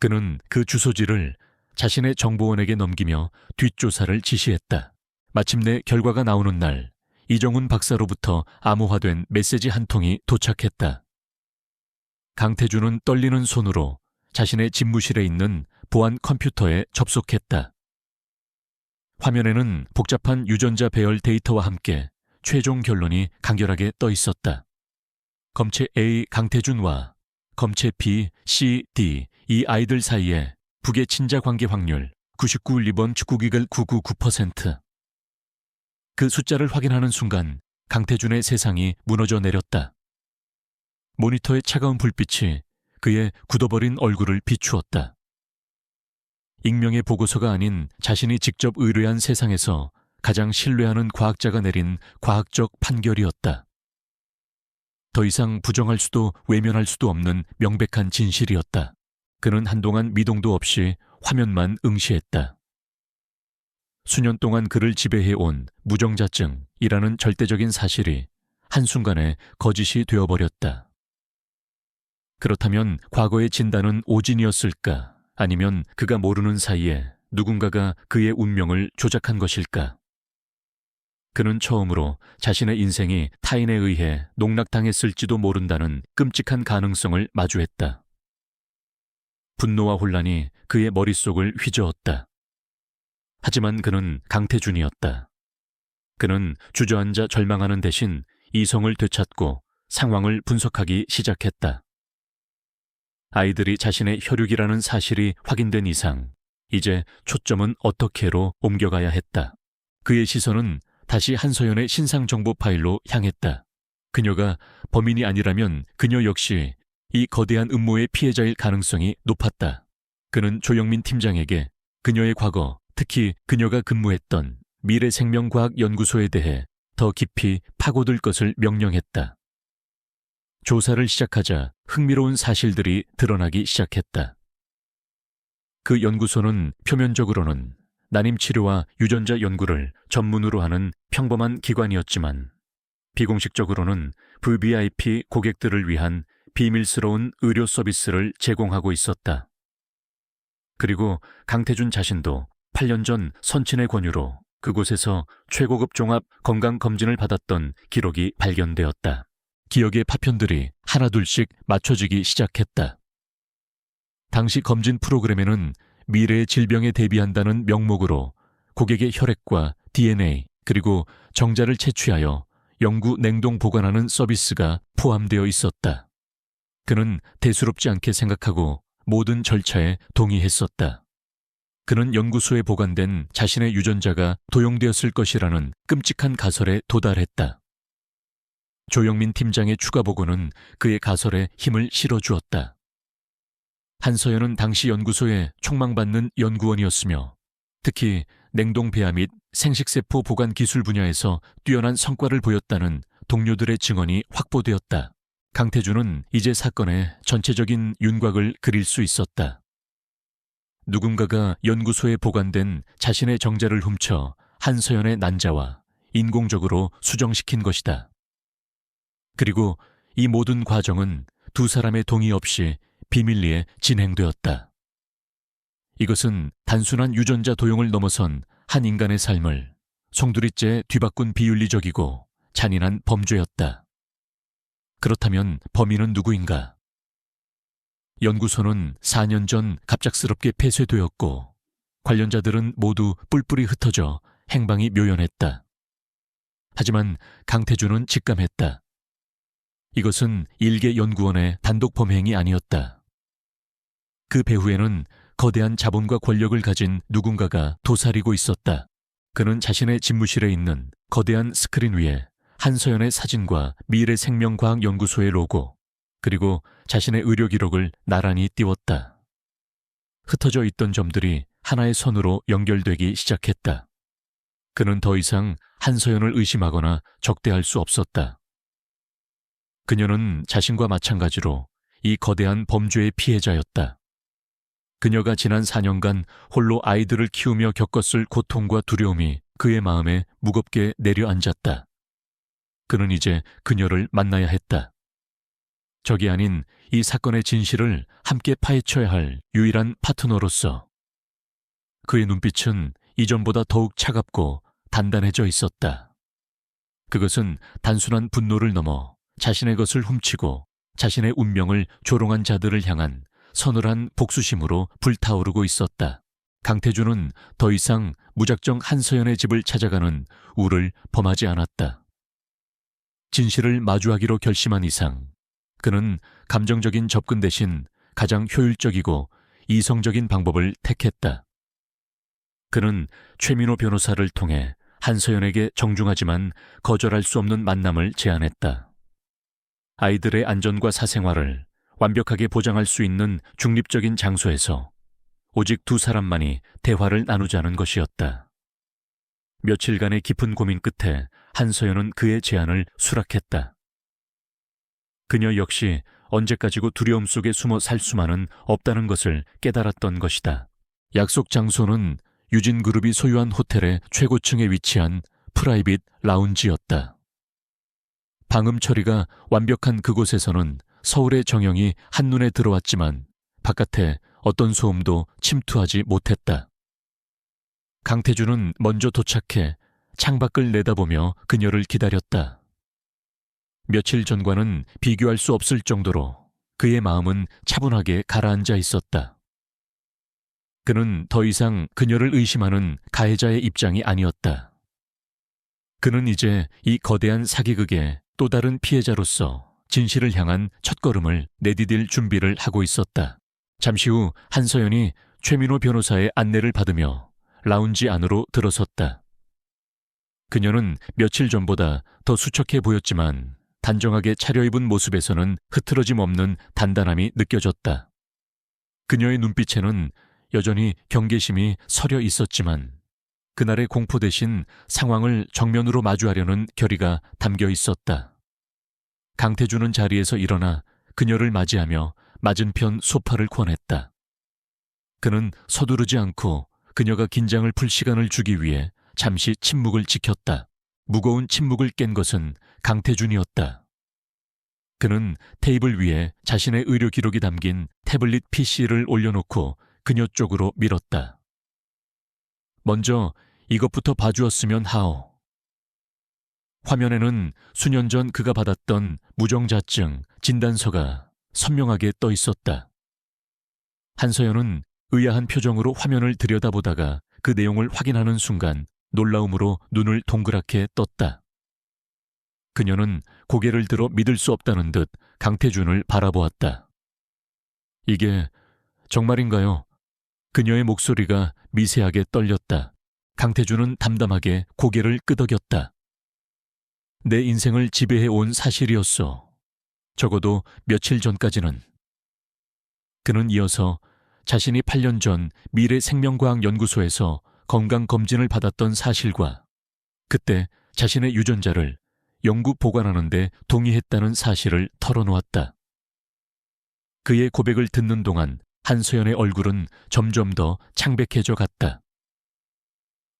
그는 그 주소지를 자신의 정보원에게 넘기며 뒷조사를 지시했다. 마침내 결과가 나오는 날 이정훈 박사로부터 암호화된 메시지 한 통이 도착했다. 강태준은 떨리는 손으로 자신의 집무실에 있는 보안 컴퓨터에 접속했다. 화면에는 복잡한 유전자 배열 데이터와 함께 최종 결론이 간결하게 떠 있었다. 검체 A 강태준과 검체 B, C, D 이 아이들 사이에 북의 친자 관계 확률 99일번 축구기글 999%. 그 숫자를 확인하는 순간 강태준의 세상이 무너져 내렸다. 모니터의 차가운 불빛이 그의 굳어버린 얼굴을 비추었다. 익명의 보고서가 아닌 자신이 직접 의뢰한 세상에서 가장 신뢰하는 과학자가 내린 과학적 판결이었다. 더 이상 부정할 수도 외면할 수도 없는 명백한 진실이었다. 그는 한동안 미동도 없이 화면만 응시했다. 수년 동안 그를 지배해온 무정자증이라는 절대적인 사실이 한순간에 거짓이 되어버렸다. 그렇다면 과거의 진단은 오진이었을까? 아니면 그가 모르는 사이에 누군가가 그의 운명을 조작한 것일까? 그는 처음으로 자신의 인생이 타인에 의해 농락당했을지도 모른다는 끔찍한 가능성을 마주했다. 분노와 혼란이 그의 머릿속을 휘저었다. 하지만 그는 강태준이었다. 그는 주저앉아 절망하는 대신 이성을 되찾고 상황을 분석하기 시작했다. 아이들이 자신의 혈육이라는 사실이 확인된 이상 이제 초점은 어떻게로 옮겨가야 했다. 그의 시선은 다시 한서연의 신상정보 파일로 향했다. 그녀가 범인이 아니라면 그녀 역시 이 거대한 음모의 피해자일 가능성이 높았다. 그는 조영민 팀장에게 그녀의 과거, 특히 그녀가 근무했던 미래생명과학연구소에 대해 더 깊이 파고들 것을 명령했다. 조사를 시작하자 흥미로운 사실들이 드러나기 시작했다. 그 연구소는 표면적으로는 난임치료와 유전자 연구를 전문으로 하는 평범한 기관이었지만 비공식적으로는 VVIP 고객들을 위한 비밀스러운 의료 서비스를 제공하고 있었다. 그리고 강태준 자신도 8년 전 선친의 권유로 그곳에서 최고급 종합 건강검진을 받았던 기록이 발견되었다. 기억의 파편들이 하나둘씩 맞춰지기 시작했다. 당시 검진 프로그램에는 미래의 질병에 대비한다는 명목으로 고객의 혈액과 DNA 그리고 정자를 채취하여 영구 냉동 보관하는 서비스가 포함되어 있었다. 그는 대수롭지 않게 생각하고 모든 절차에 동의했었다. 그는 연구소에 보관된 자신의 유전자가 도용되었을 것이라는 끔찍한 가설에 도달했다. 조영민 팀장의 추가 보고는 그의 가설에 힘을 실어주었다. 한서연은 당시 연구소에 촉망받는 연구원이었으며 특히 냉동배아 및 생식세포 보관 기술 분야에서 뛰어난 성과를 보였다는 동료들의 증언이 확보되었다. 강태준은 이제 사건의 전체적인 윤곽을 그릴 수 있었다. 누군가가 연구소에 보관된 자신의 정자를 훔쳐 한서연의 난자와 인공적으로 수정시킨 것이다. 그리고 이 모든 과정은 두 사람의 동의 없이 비밀리에 진행되었다. 이것은 단순한 유전자 도용을 넘어선 한 인간의 삶을 송두리째 뒤바꾼 비윤리적이고 잔인한 범죄였다. 그렇다면 범인은 누구인가? 연구소는 4년 전 갑작스럽게 폐쇄되었고 관련자들은 모두 뿔뿔이 흩어져 행방이 묘연했다. 하지만 강태준은 직감했다. 이것은 일개 연구원의 단독 범행이 아니었다. 그 배후에는 거대한 자본과 권력을 가진 누군가가 도사리고 있었다. 그는 자신의 집무실에 있는 거대한 스크린 위에 한서연의 사진과 미래생명과학연구소의 로고, 그리고 자신의 의료 기록을 나란히 띄웠다. 흩어져 있던 점들이 하나의 선으로 연결되기 시작했다. 그는 더 이상 한서연을 의심하거나 적대할 수 없었다. 그녀는 자신과 마찬가지로 이 거대한 범죄의 피해자였다. 그녀가 지난 4년간 홀로 아이들을 키우며 겪었을 고통과 두려움이 그의 마음에 무겁게 내려앉았다. 그는 이제 그녀를 만나야 했다. 적이 아닌 이 사건의 진실을 함께 파헤쳐야 할 유일한 파트너로서. 그의 눈빛은 이전보다 더욱 차갑고 단단해져 있었다. 그것은 단순한 분노를 넘어 자신의 것을 훔치고 자신의 운명을 조롱한 자들을 향한 서늘한 복수심으로 불타오르고 있었다. 강태준은 더 이상 무작정 한서연의 집을 찾아가는 우를 범하지 않았다. 진실을 마주하기로 결심한 이상 그는 감정적인 접근 대신 가장 효율적이고 이성적인 방법을 택했다. 그는 최민호 변호사를 통해 한서연에게 정중하지만 거절할 수 없는 만남을 제안했다. 아이들의 안전과 사생활을 완벽하게 보장할 수 있는 중립적인 장소에서 오직 두 사람만이 대화를 나누자는 것이었다. 며칠간의 깊은 고민 끝에 한서연은 그의 제안을 수락했다. 그녀 역시 언제까지고 두려움 속에 숨어 살 수만은 없다는 것을 깨달았던 것이다. 약속 장소는 유진그룹이 소유한 호텔의 최고층에 위치한 프라이빗 라운지였다. 방음 처리가 완벽한 그곳에서는 서울의 정영이 한눈에 들어왔지만 바깥에 어떤 소음도 침투하지 못했다. 강태준은 먼저 도착해 창밖을 내다보며 그녀를 기다렸다. 며칠 전과는 비교할 수 없을 정도로 그의 마음은 차분하게 가라앉아 있었다. 그는 더 이상 그녀를 의심하는 가해자의 입장이 아니었다. 그는 이제 이 거대한 사기극의 또 다른 피해자로서 진실을 향한 첫걸음을 내디딜 준비를 하고 있었다. 잠시 후 한서연이 최민호 변호사의 안내를 받으며 라운지 안으로 들어섰다. 그녀는 며칠 전보다 더 수척해 보였지만 단정하게 차려입은 모습에서는 흐트러짐 없는 단단함이 느껴졌다. 그녀의 눈빛에는 여전히 경계심이 서려 있었지만 그날의 공포 대신 상황을 정면으로 마주하려는 결의가 담겨 있었다. 강태준은 자리에서 일어나 그녀를 맞이하며 맞은편 소파를 권했다. 그는 서두르지 않고 그녀가 긴장을 풀 시간을 주기 위해 잠시 침묵을 지켰다. 무거운 침묵을 깬 것은 강태준이었다. 그는 테이블 위에 자신의 의료 기록이 담긴 태블릿 PC를 올려놓고 그녀 쪽으로 밀었다. 먼저 이것부터 봐주었으면 하오. 화면에는 수년 전 그가 받았던 무정자증 진단서가 선명하게 떠 있었다. 한서연은 의아한 표정으로 화면을 들여다보다가 그 내용을 확인하는 순간 놀라움으로 눈을 동그랗게 떴다. 그녀는 고개를 들어 믿을 수 없다는 듯 강태준을 바라보았다. 이게 정말인가요? 그녀의 목소리가 미세하게 떨렸다. 강태준은 담담하게 고개를 끄덕였다. 내 인생을 지배해온 사실이었어. 적어도 며칠 전까지는. 그는 이어서 자신이 8년 전 미래생명과학연구소에서 건강검진을 받았던 사실과 그때 자신의 유전자를 영구 보관하는 데 동의했다는 사실을 털어놓았다. 그의 고백을 듣는 동안 한소연의 얼굴은 점점 더 창백해져 갔다.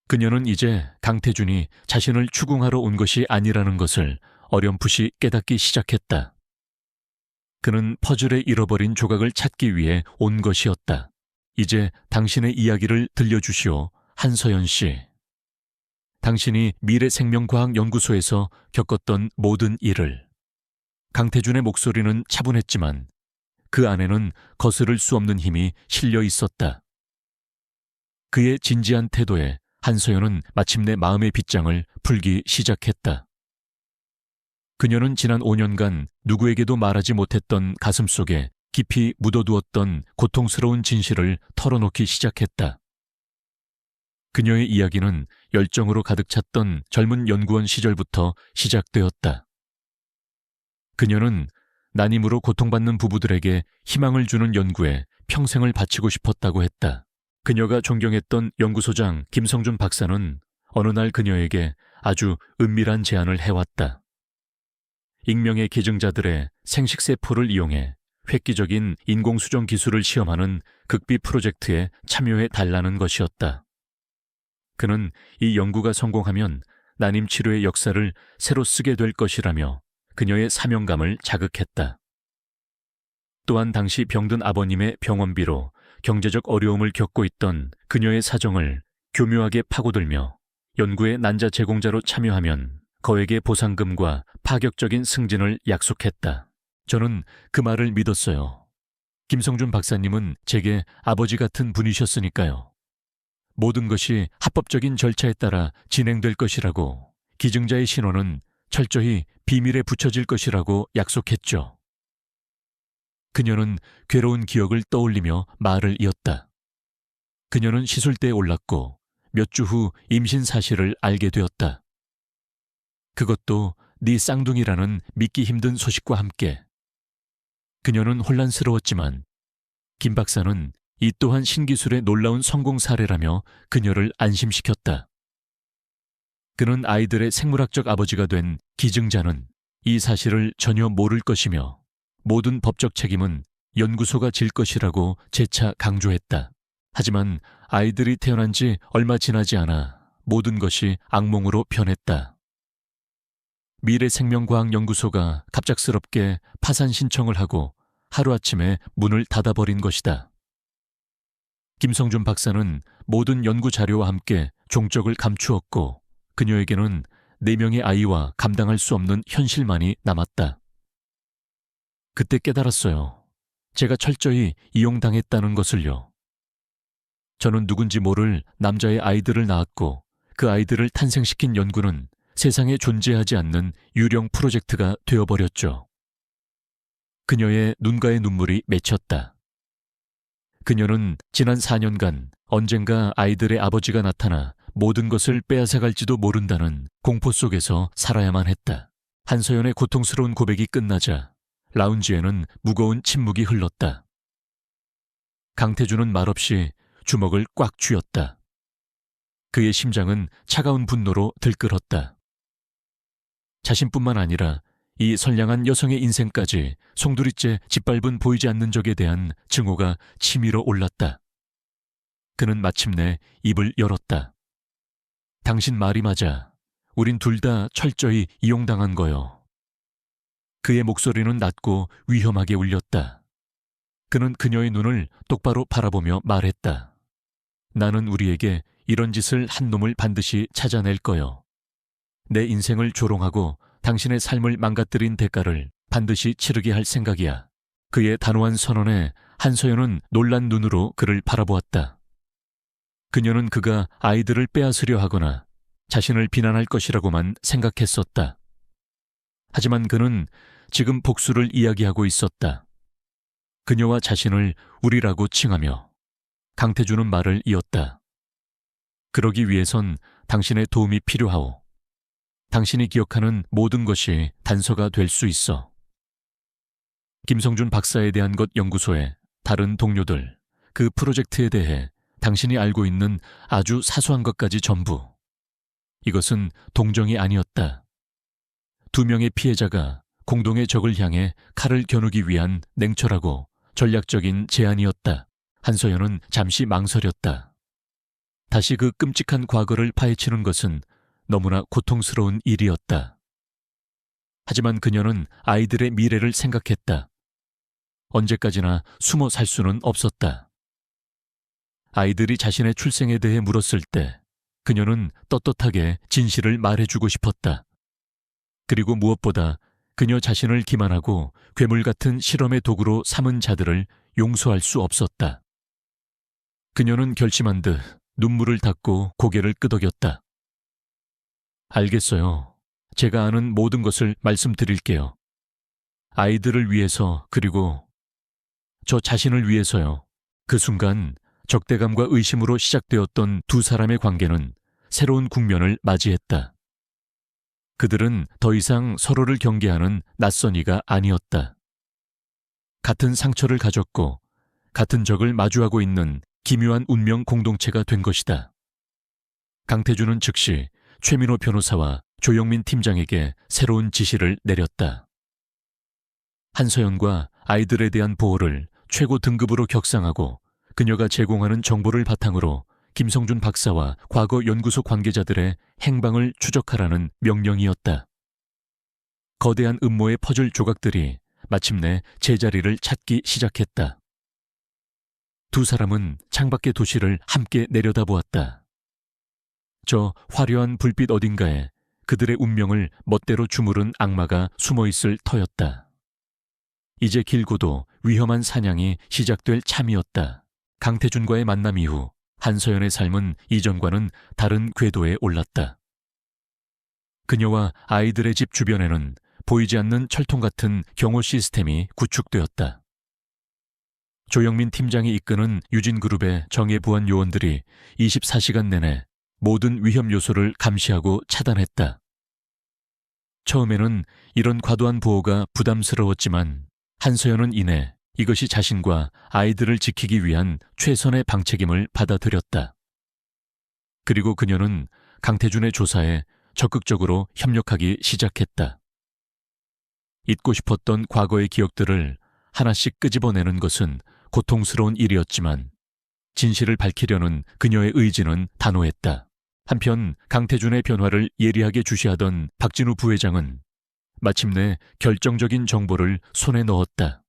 그녀는 이제 강태준이 자신을 추궁하러 온 것이 아니라는 것을 어렴풋이 깨닫기 시작했다. 그는 퍼즐에 잃어버린 조각을 찾기 위해 온 것이었다. 이제 당신의 이야기를 들려주시오, 한서연 씨. 당신이 미래생명과학연구소에서 겪었던 모든 일을. 강태준의 목소리는 차분했지만 그 안에는 거스를 수 없는 힘이 실려 있었다. 그의 진지한 태도에 한서연은 마침내 마음의 빗장을 풀기 시작했다. 그녀는 지난 5년간 누구에게도 말하지 못했던 가슴속에 깊이 묻어두었던 고통스러운 진실을 털어놓기 시작했다. 그녀의 이야기는 열정으로 가득 찼던 젊은 연구원 시절부터 시작되었다. 그녀는 난임으로 고통받는 부부들에게 희망을 주는 연구에 평생을 바치고 싶었다고 했다. 그녀가 존경했던 연구소장 김성준 박사는 어느 날 그녀에게 아주 은밀한 제안을 해왔다. 익명의 기증자들의 생식세포를 이용해 획기적인 인공수정 기술을 시험하는 극비 프로젝트에 참여해 달라는 것이었다. 그는 이 연구가 성공하면 난임 치료의 역사를 새로 쓰게 될 것이라며 그녀의 사명감을 자극했다. 또한 당시 병든 아버님의 병원비로 경제적 어려움을 겪고 있던 그녀의 사정을 교묘하게 파고들며 연구의 난자 제공자로 참여하면 거액의 보상금과 파격적인 승진을 약속했다. 저는 그 말을 믿었어요. 김성준 박사님은 제게 아버지 같은 분이셨으니까요. 모든 것이 합법적인 절차에 따라 진행될 것이라고, 기증자의 신원은 철저히 비밀에 붙여질 것이라고 약속했죠. 그녀는 괴로운 기억을 떠올리며 말을 이었다. 그녀는 시술대에 올랐고 몇 주 후 임신 사실을 알게 되었다. 그것도 네 쌍둥이라는 믿기 힘든 소식과 함께. 그녀는 혼란스러웠지만 김 박사는 이 또한 신기술의 놀라운 성공 사례라며 그녀를 안심시켰다. 그는 아이들의 생물학적 아버지가 된 기증자는 이 사실을 전혀 모를 것이며 모든 법적 책임은 연구소가 질 것이라고 재차 강조했다. 하지만 아이들이 태어난 지 얼마 지나지 않아 모든 것이 악몽으로 변했다. 미래생명과학연구소가 갑작스럽게 파산 신청을 하고 하루아침에 문을 닫아버린 것이다. 김성준 박사는 모든 연구 자료와 함께 종적을 감추었고 그녀에게는 4명의 아이와 감당할 수 없는 현실만이 남았다. 그때 깨달았어요. 제가 철저히 이용당했다는 것을요. 저는 누군지 모를 남자의 아이들을 낳았고 그 아이들을 탄생시킨 연구는 세상에 존재하지 않는 유령 프로젝트가 되어버렸죠. 그녀의 눈가에 눈물이 맺혔다. 그녀는 지난 4년간 언젠가 아이들의 아버지가 나타나 모든 것을 빼앗아갈지도 모른다는 공포 속에서 살아야만 했다. 한서연의 고통스러운 고백이 끝나자 라운지에는 무거운 침묵이 흘렀다. 강태준은 말없이 주먹을 꽉 쥐었다. 그의 심장은 차가운 분노로 들끓었다. 자신뿐만 아니라 이 선량한 여성의 인생까지 송두리째 짓밟은 보이지 않는 적에 대한 증오가 치밀어 올랐다. 그는 마침내 입을 열었다. 당신 말이 맞아. 우린 둘 다 철저히 이용당한 거요. 그의 목소리는 낮고 위험하게 울렸다. 그는 그녀의 눈을 똑바로 바라보며 말했다. 나는 우리에게 이런 짓을 한 놈을 반드시 찾아낼 거요. 내 인생을 조롱하고 당신의 삶을 망가뜨린 대가를 반드시 치르게 할 생각이야. 그의 단호한 선언에 한서연은 놀란 눈으로 그를 바라보았다. 그녀는 그가 아이들을 빼앗으려 하거나 자신을 비난할 것이라고만 생각했었다. 하지만 그는 지금 복수를 이야기하고 있었다. 그녀와 자신을 우리라고 칭하며 강태준은 말을 이었다. 그러기 위해선 당신의 도움이 필요하오. 당신이 기억하는 모든 것이 단서가 될 수 있어. 김성준 박사에 대한 것 연구소의 다른 동료들, 그 프로젝트에 대해 당신이 알고 있는 아주 사소한 것까지 전부. 이것은 동정이 아니었다. 두 명의 피해자가 공동의 적을 향해 칼을 겨누기 위한 냉철하고 전략적인 제안이었다. 한서연은 잠시 망설였다. 다시 그 끔찍한 과거를 파헤치는 것은 너무나 고통스러운 일이었다. 하지만 그녀는 아이들의 미래를 생각했다. 언제까지나 숨어 살 수는 없었다. 아이들이 자신의 출생에 대해 물었을 때 그녀는 떳떳하게 진실을 말해주고 싶었다. 그리고 무엇보다 그녀 자신을 기만하고 괴물 같은 실험의 도구로 삼은 자들을 용서할 수 없었다. 그녀는 결심한 듯 눈물을 닦고 고개를 끄덕였다. 알겠어요. 제가 아는 모든 것을 말씀드릴게요. 아이들을 위해서, 그리고 저 자신을 위해서요. 그 순간 적대감과 의심으로 시작되었던 두 사람의 관계는 새로운 국면을 맞이했다. 그들은 더 이상 서로를 경계하는 낯선 이가 아니었다. 같은 상처를 가졌고 같은 적을 마주하고 있는 기묘한 운명 공동체가 된 것이다. 강태준은 즉시 최민호 변호사와 조영민 팀장에게 새로운 지시를 내렸다. 한서연과 아이들에 대한 보호를 최고 등급으로 격상하고 그녀가 제공하는 정보를 바탕으로 김성준 박사와 과거 연구소 관계자들의 행방을 추적하라는 명령이었다. 거대한 음모의 퍼즐 조각들이 마침내 제자리를 찾기 시작했다. 두 사람은 창밖의 도시를 함께 내려다보았다. 저 화려한 불빛 어딘가에 그들의 운명을 멋대로 주무른 악마가 숨어있을 터였다. 이제 길고도 위험한 사냥이 시작될 참이었다. 강태준과의 만남 이후 한서연의 삶은 이전과는 다른 궤도에 올랐다. 그녀와 아이들의 집 주변에는 보이지 않는 철통 같은 경호 시스템이 구축되었다. 조영민 팀장이 이끄는 유진그룹의 정예부안 요원들이 24시간 내내 모든 위험 요소를 감시하고 차단했다. 처음에는 이런 과도한 보호가 부담스러웠지만 한서연은 이내 이것이 자신과 아이들을 지키기 위한 최선의 방책임을 받아들였다. 그리고 그녀는 강태준의 조사에 적극적으로 협력하기 시작했다. 잊고 싶었던 과거의 기억들을 하나씩 끄집어내는 것은 고통스러운 일이었지만 진실을 밝히려는 그녀의 의지는 단호했다. 한편 강태준의 변화를 예리하게 주시하던 박진우 부회장은 마침내 결정적인 정보를 손에 넣었다.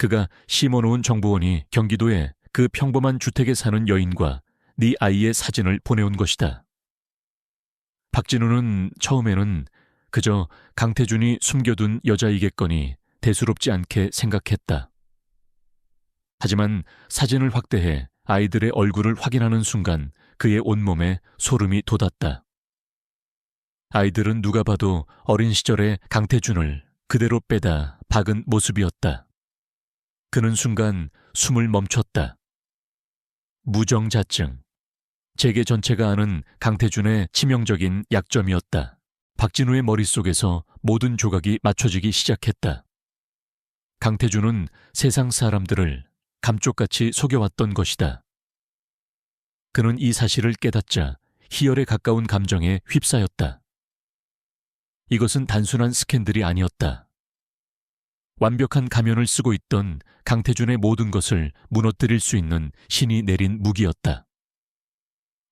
그가 심어놓은 정보원이 경기도의 그 평범한 주택에 사는 여인과 네 아이의 사진을 보내온 것이다. 박진우는 처음에는 그저 강태준이 숨겨둔 여자이겠거니 대수롭지 않게 생각했다. 하지만 사진을 확대해 아이들의 얼굴을 확인하는 순간 그의 온몸에 소름이 돋았다. 아이들은 누가 봐도 어린 시절의 강태준을 그대로 빼다 박은 모습이었다. 그는 순간 숨을 멈췄다. 무정자증. 세계 전체가 아는 강태준의 치명적인 약점이었다. 박진우의 머릿속에서 모든 조각이 맞춰지기 시작했다. 강태준은 세상 사람들을 감쪽같이 속여왔던 것이다. 그는 이 사실을 깨닫자 희열에 가까운 감정에 휩싸였다. 이것은 단순한 스캔들이 아니었다. 완벽한 가면을 쓰고 있던 강태준의 모든 것을 무너뜨릴 수 있는 신이 내린 무기였다.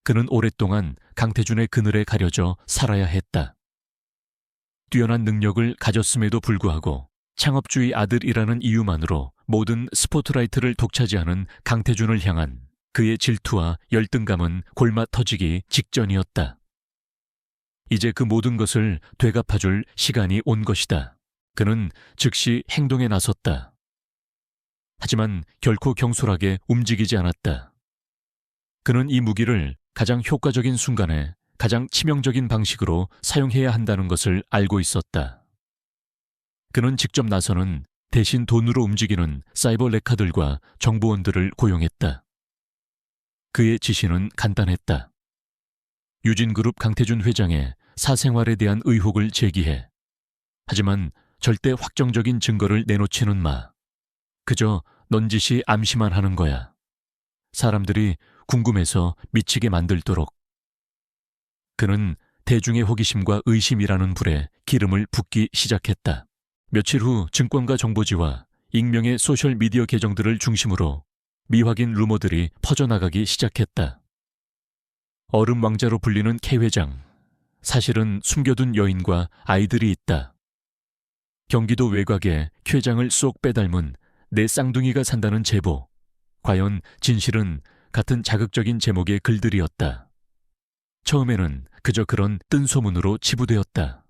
그는 오랫동안 강태준의 그늘에 가려져 살아야 했다. 뛰어난 능력을 가졌음에도 불구하고 창업주의 아들이라는 이유만으로 모든 스포트라이트를 독차지하는 강태준을 향한 그의 질투와 열등감은 골마 터지기 직전이었다. 이제 그 모든 것을 되갚아줄 시간이 온 것이다. 그는 즉시 행동에 나섰다. 하지만 결코 경솔하게 움직이지 않았다. 그는 이 무기를 가장 효과적인 순간에 가장 치명적인 방식으로 사용해야 한다는 것을 알고 있었다. 그는 직접 나서는 대신 돈으로 움직이는 사이버 레카들과 정보원들을 고용했다. 그의 지시는 간단했다. 유진그룹 강태준 회장의 사생활에 대한 의혹을 제기해. 하지만 절대 확정적인 증거를 내놓지는 마. 그저 넌지시 암시만 하는 거야. 사람들이 궁금해서 미치게 만들도록. 그는 대중의 호기심과 의심이라는 불에 기름을 붓기 시작했다. 며칠 후 증권가 정보지와 익명의 소셜미디어 계정들을 중심으로 미확인 루머들이 퍼져나가기 시작했다. 얼음 왕자로 불리는 K 회장, 사실은 숨겨둔 여인과 아이들이 있다. 경기도 외곽에 K 회장을 쏙 빼닮은 내 쌍둥이가 산다는 제보. 과연 진실은 같은 자극적인 제목의 글들이었다. 처음에는 그저 그런 뜬 소문으로 치부되었다.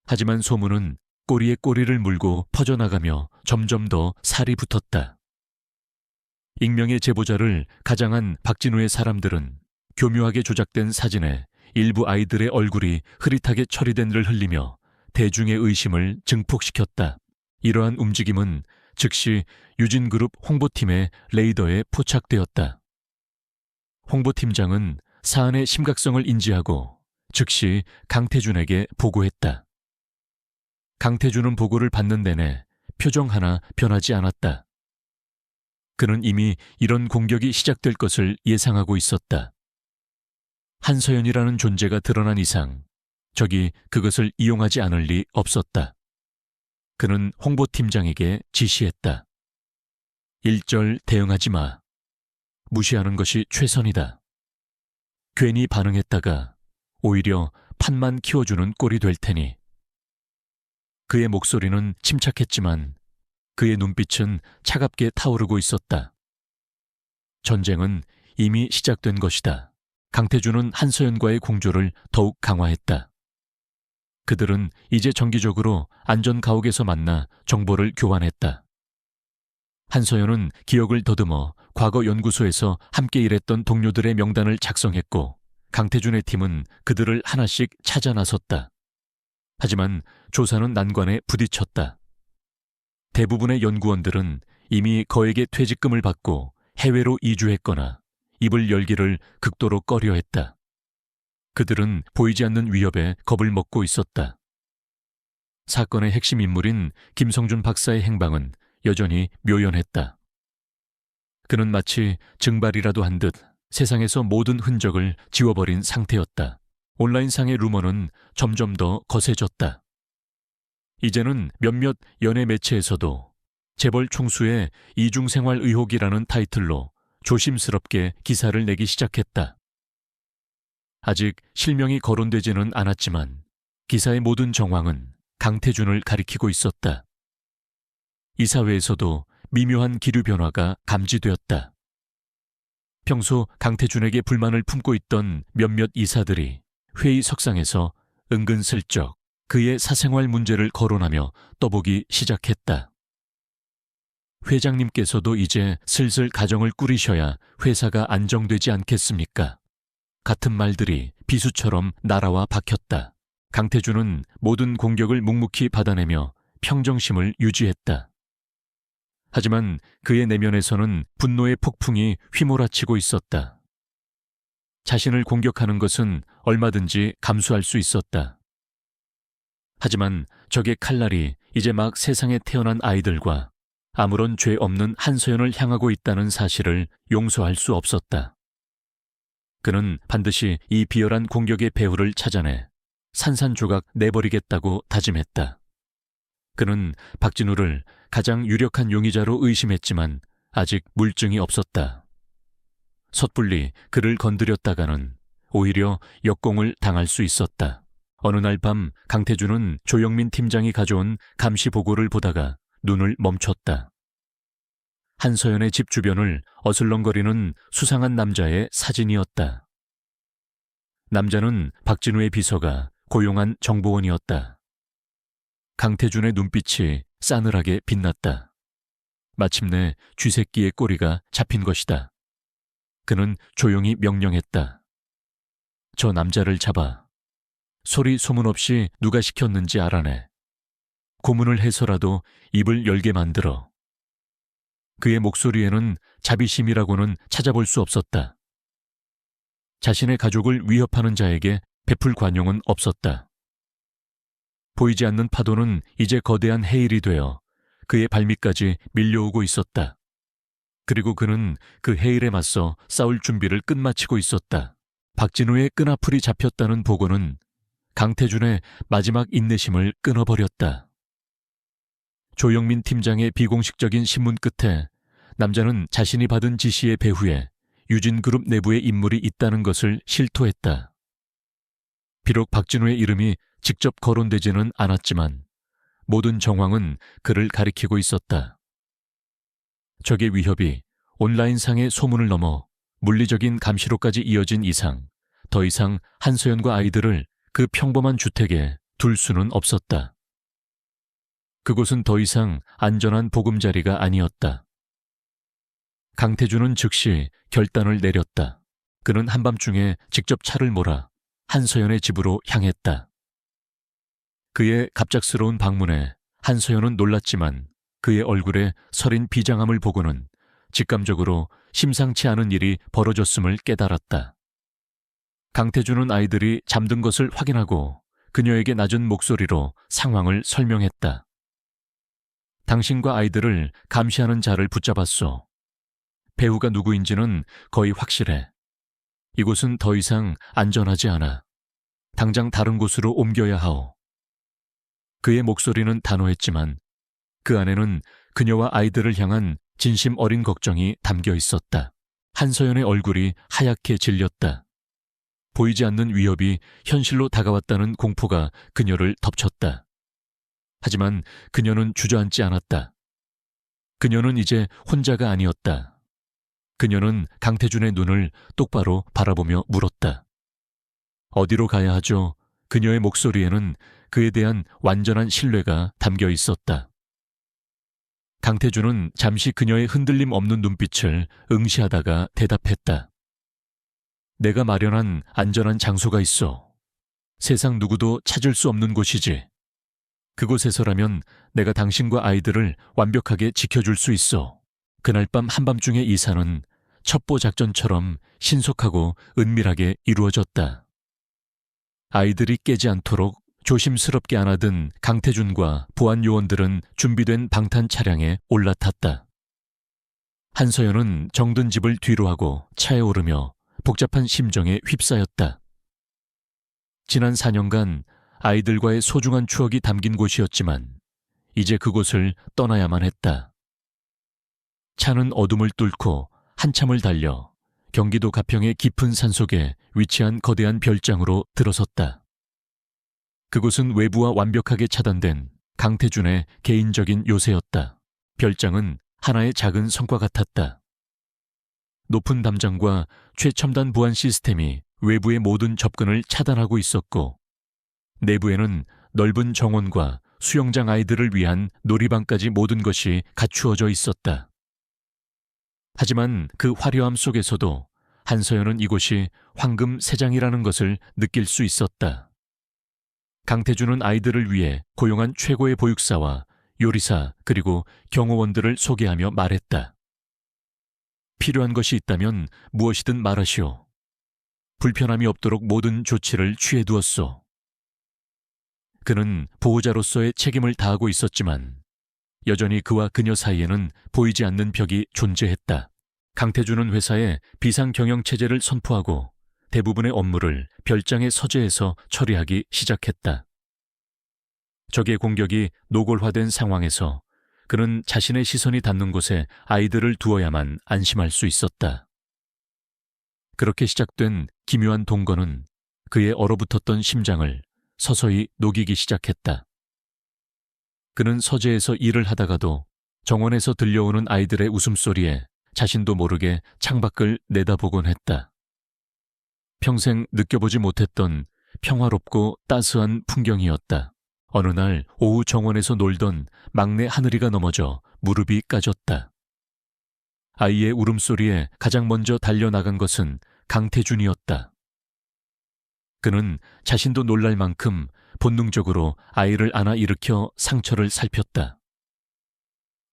하지만 소문은 꼬리에 꼬리를 물고 퍼져나가며 점점 더 살이 붙었다. 익명의 제보자를 가장한 박진우의 사람들은 교묘하게 조작된 사진에 일부 아이들의 얼굴이 흐릿하게 처리된 를 흘리며 대중의 의심을 증폭시켰다. 이러한 움직임은 즉시 유진그룹 홍보팀의 레이더에 포착되었다. 홍보팀장은 사안의 심각성을 인지하고 즉시 강태준에게 보고했다. 강태준은 보고를 받는 내내 표정 하나 변하지 않았다. 그는 이미 이런 공격이 시작될 것을 예상하고 있었다. 한서연이라는 존재가 드러난 이상 적이 그것을 이용하지 않을 리 없었다. 그는 홍보팀장에게 지시했다. 일절 대응하지 마. 무시하는 것이 최선이다. 괜히 반응했다가 오히려 판만 키워주는 꼴이 될 테니. 그의 목소리는 침착했지만 그의 눈빛은 차갑게 타오르고 있었다. 전쟁은 이미 시작된 것이다. 강태준은 한서연과의 공조를 더욱 강화했다. 그들은 이제 정기적으로 안전가옥에서 만나 정보를 교환했다. 한서연은 기억을 더듬어 과거 연구소에서 함께 일했던 동료들의 명단을 작성했고 강태준의 팀은 그들을 하나씩 찾아 나섰다. 하지만 조사는 난관에 부딪혔다. 대부분의 연구원들은 이미 거액의 퇴직금을 받고 해외로 이주했거나 입을 열기를 극도로 꺼려했다. 그들은 보이지 않는 위협에 겁을 먹고 있었다. 사건의 핵심 인물인 김성준 박사의 행방은 여전히 묘연했다. 그는 마치 증발이라도 한 듯 세상에서 모든 흔적을 지워버린 상태였다. 온라인상의 루머는 점점 더 거세졌다. 이제는 몇몇 연예 매체에서도 재벌 총수의 이중생활 의혹이라는 타이틀로 조심스럽게 기사를 내기 시작했다. 아직 실명이 거론되지는 않았지만 기사의 모든 정황은 강태준을 가리키고 있었다. 이사회에서도 미묘한 기류 변화가 감지되었다. 평소 강태준에게 불만을 품고 있던 몇몇 이사들이 회의석상에서 은근슬쩍 그의 사생활 문제를 거론하며 떠보기 시작했다. 회장님께서도 이제 슬슬 가정을 꾸리셔야 회사가 안정되지 않겠습니까? 같은 말들이 비수처럼 날아와 박혔다. 강태준은 모든 공격을 묵묵히 받아내며 평정심을 유지했다. 하지만 그의 내면에서는 분노의 폭풍이 휘몰아치고 있었다. 자신을 공격하는 것은 얼마든지 감수할 수 있었다. 하지만 적의 칼날이 이제 막 세상에 태어난 아이들과 아무런 죄 없는 한서연을 향하고 있다는 사실을 용서할 수 없었다. 그는 반드시 이 비열한 공격의 배후를 찾아내 산산조각 내버리겠다고 다짐했다. 그는 박진우를 가장 유력한 용의자로 의심했지만 아직 물증이 없었다. 섣불리 그를 건드렸다가는 오히려 역공을 당할 수 있었다. 어느 날 밤 강태준은 조영민 팀장이 가져온 감시 보고를 보다가 눈을 멈췄다. 한서연의 집 주변을 어슬렁거리는 수상한 남자의 사진이었다. 남자는 박진우의 비서가 고용한 정보원이었다. 강태준의 눈빛이 싸늘하게 빛났다. 마침내 쥐새끼의 꼬리가 잡힌 것이다. 그는 조용히 명령했다. 저 남자를 잡아. 소리 소문 없이 누가 시켰는지 알아내. 고문을 해서라도 입을 열게 만들어. 그의 목소리에는 자비심이라고는 찾아볼 수 없었다. 자신의 가족을 위협하는 자에게 베풀 관용은 없었다. 보이지 않는 파도는 이제 거대한 해일이 되어 그의 발밑까지 밀려오고 있었다. 그리고 그는 그 해일에 맞서 싸울 준비를 끝마치고 있었다. 박진우의 끈앞풀이 잡혔다는 보고는 강태준의 마지막 인내심을 끊어버렸다. 조영민 팀장의 비공식적인 신문 끝에 남자는 자신이 받은 지시의 배후에 유진그룹 내부의 인물이 있다는 것을 실토했다. 비록 박진우의 이름이 직접 거론되지는 않았지만 모든 정황은 그를 가리키고 있었다. 적의 위협이 온라인상의 소문을 넘어 물리적인 감시로까지 이어진 이상 더 이상 한서연과 아이들을 그 평범한 주택에 둘 수는 없었다. 그곳은 더 이상 안전한 보금자리가 아니었다. 강태준은 즉시 결단을 내렸다. 그는 한밤중에 직접 차를 몰아 한서연의 집으로 향했다. 그의 갑작스러운 방문에 한서연은 놀랐지만 그의 얼굴에 서린 비장함을 보고는 직감적으로 심상치 않은 일이 벌어졌음을 깨달았다. 강태준은 아이들이 잠든 것을 확인하고 그녀에게 낮은 목소리로 상황을 설명했다. 당신과 아이들을 감시하는 자를 붙잡았소. 배우가 누구인지는 거의 확실해. 이곳은 더 이상 안전하지 않아. 당장 다른 곳으로 옮겨야 하오. 그의 목소리는 단호했지만 그 안에는 그녀와 아이들을 향한 진심 어린 걱정이 담겨 있었다. 한서연의 얼굴이 하얗게 질렸다. 보이지 않는 위협이 현실로 다가왔다는 공포가 그녀를 덮쳤다. 하지만 그녀는 주저앉지 않았다. 그녀는 이제 혼자가 아니었다. 그녀는 강태준의 눈을 똑바로 바라보며 물었다. 어디로 가야 하죠? 그녀의 목소리에는 그에 대한 완전한 신뢰가 담겨 있었다. 강태준은 잠시 그녀의 흔들림 없는 눈빛을 응시하다가 대답했다. 내가 마련한 안전한 장소가 있어. 세상 누구도 찾을 수 없는 곳이지. 그곳에서라면 내가 당신과 아이들을 완벽하게 지켜줄 수 있어. 그날 밤 한밤중의 이사는 첩보 작전처럼 신속하고 은밀하게 이루어졌다. 아이들이 깨지 않도록 조심스럽게 안아든 강태준과 보안 요원들은 준비된 방탄 차량에 올라탔다. 한서연은 정든 집을 뒤로하고 차에 오르며 복잡한 심정에 휩싸였다. 지난 4년간 아이들과의 소중한 추억이 담긴 곳이었지만 이제 그곳을 떠나야만 했다. 차는 어둠을 뚫고 한참을 달려 경기도 가평의 깊은 산속에 위치한 거대한 별장으로 들어섰다. 그곳은 외부와 완벽하게 차단된 강태준의 개인적인 요새였다. 별장은 하나의 작은 성과 같았다. 높은 담장과 최첨단 보안 시스템이 외부의 모든 접근을 차단하고 있었고 내부에는 넓은 정원과 수영장 아이들을 위한 놀이방까지 모든 것이 갖추어져 있었다. 하지만 그 화려함 속에서도 한서연은 이곳이 황금 새장이라는 것을 느낄 수 있었다. 강태준은 아이들을 위해 고용한 최고의 보육사와 요리사 그리고 경호원들을 소개하며 말했다. 필요한 것이 있다면 무엇이든 말하시오. 불편함이 없도록 모든 조치를 취해두었소. 그는 보호자로서의 책임을 다하고 있었지만 여전히 그와 그녀 사이에는 보이지 않는 벽이 존재했다. 강태준은 회사에 비상경영체제를 선포하고 대부분의 업무를 별장의 서재에서 처리하기 시작했다. 적의 공격이 노골화된 상황에서 그는 자신의 시선이 닿는 곳에 아이들을 두어야만 안심할 수 있었다. 그렇게 시작된 기묘한 동거는 그의 얼어붙었던 심장을 서서히 녹이기 시작했다. 그는 서재에서 일을 하다가도 정원에서 들려오는 아이들의 웃음소리에 자신도 모르게 창밖을 내다보곤 했다. 평생 느껴보지 못했던 평화롭고 따스한 풍경이었다. 어느 날 오후 정원에서 놀던 막내 하늘이가 넘어져 무릎이 까졌다. 아이의 울음소리에 가장 먼저 달려나간 것은 강태준이었다. 그는 자신도 놀랄 만큼 본능적으로 아이를 안아 일으켜 상처를 살폈다.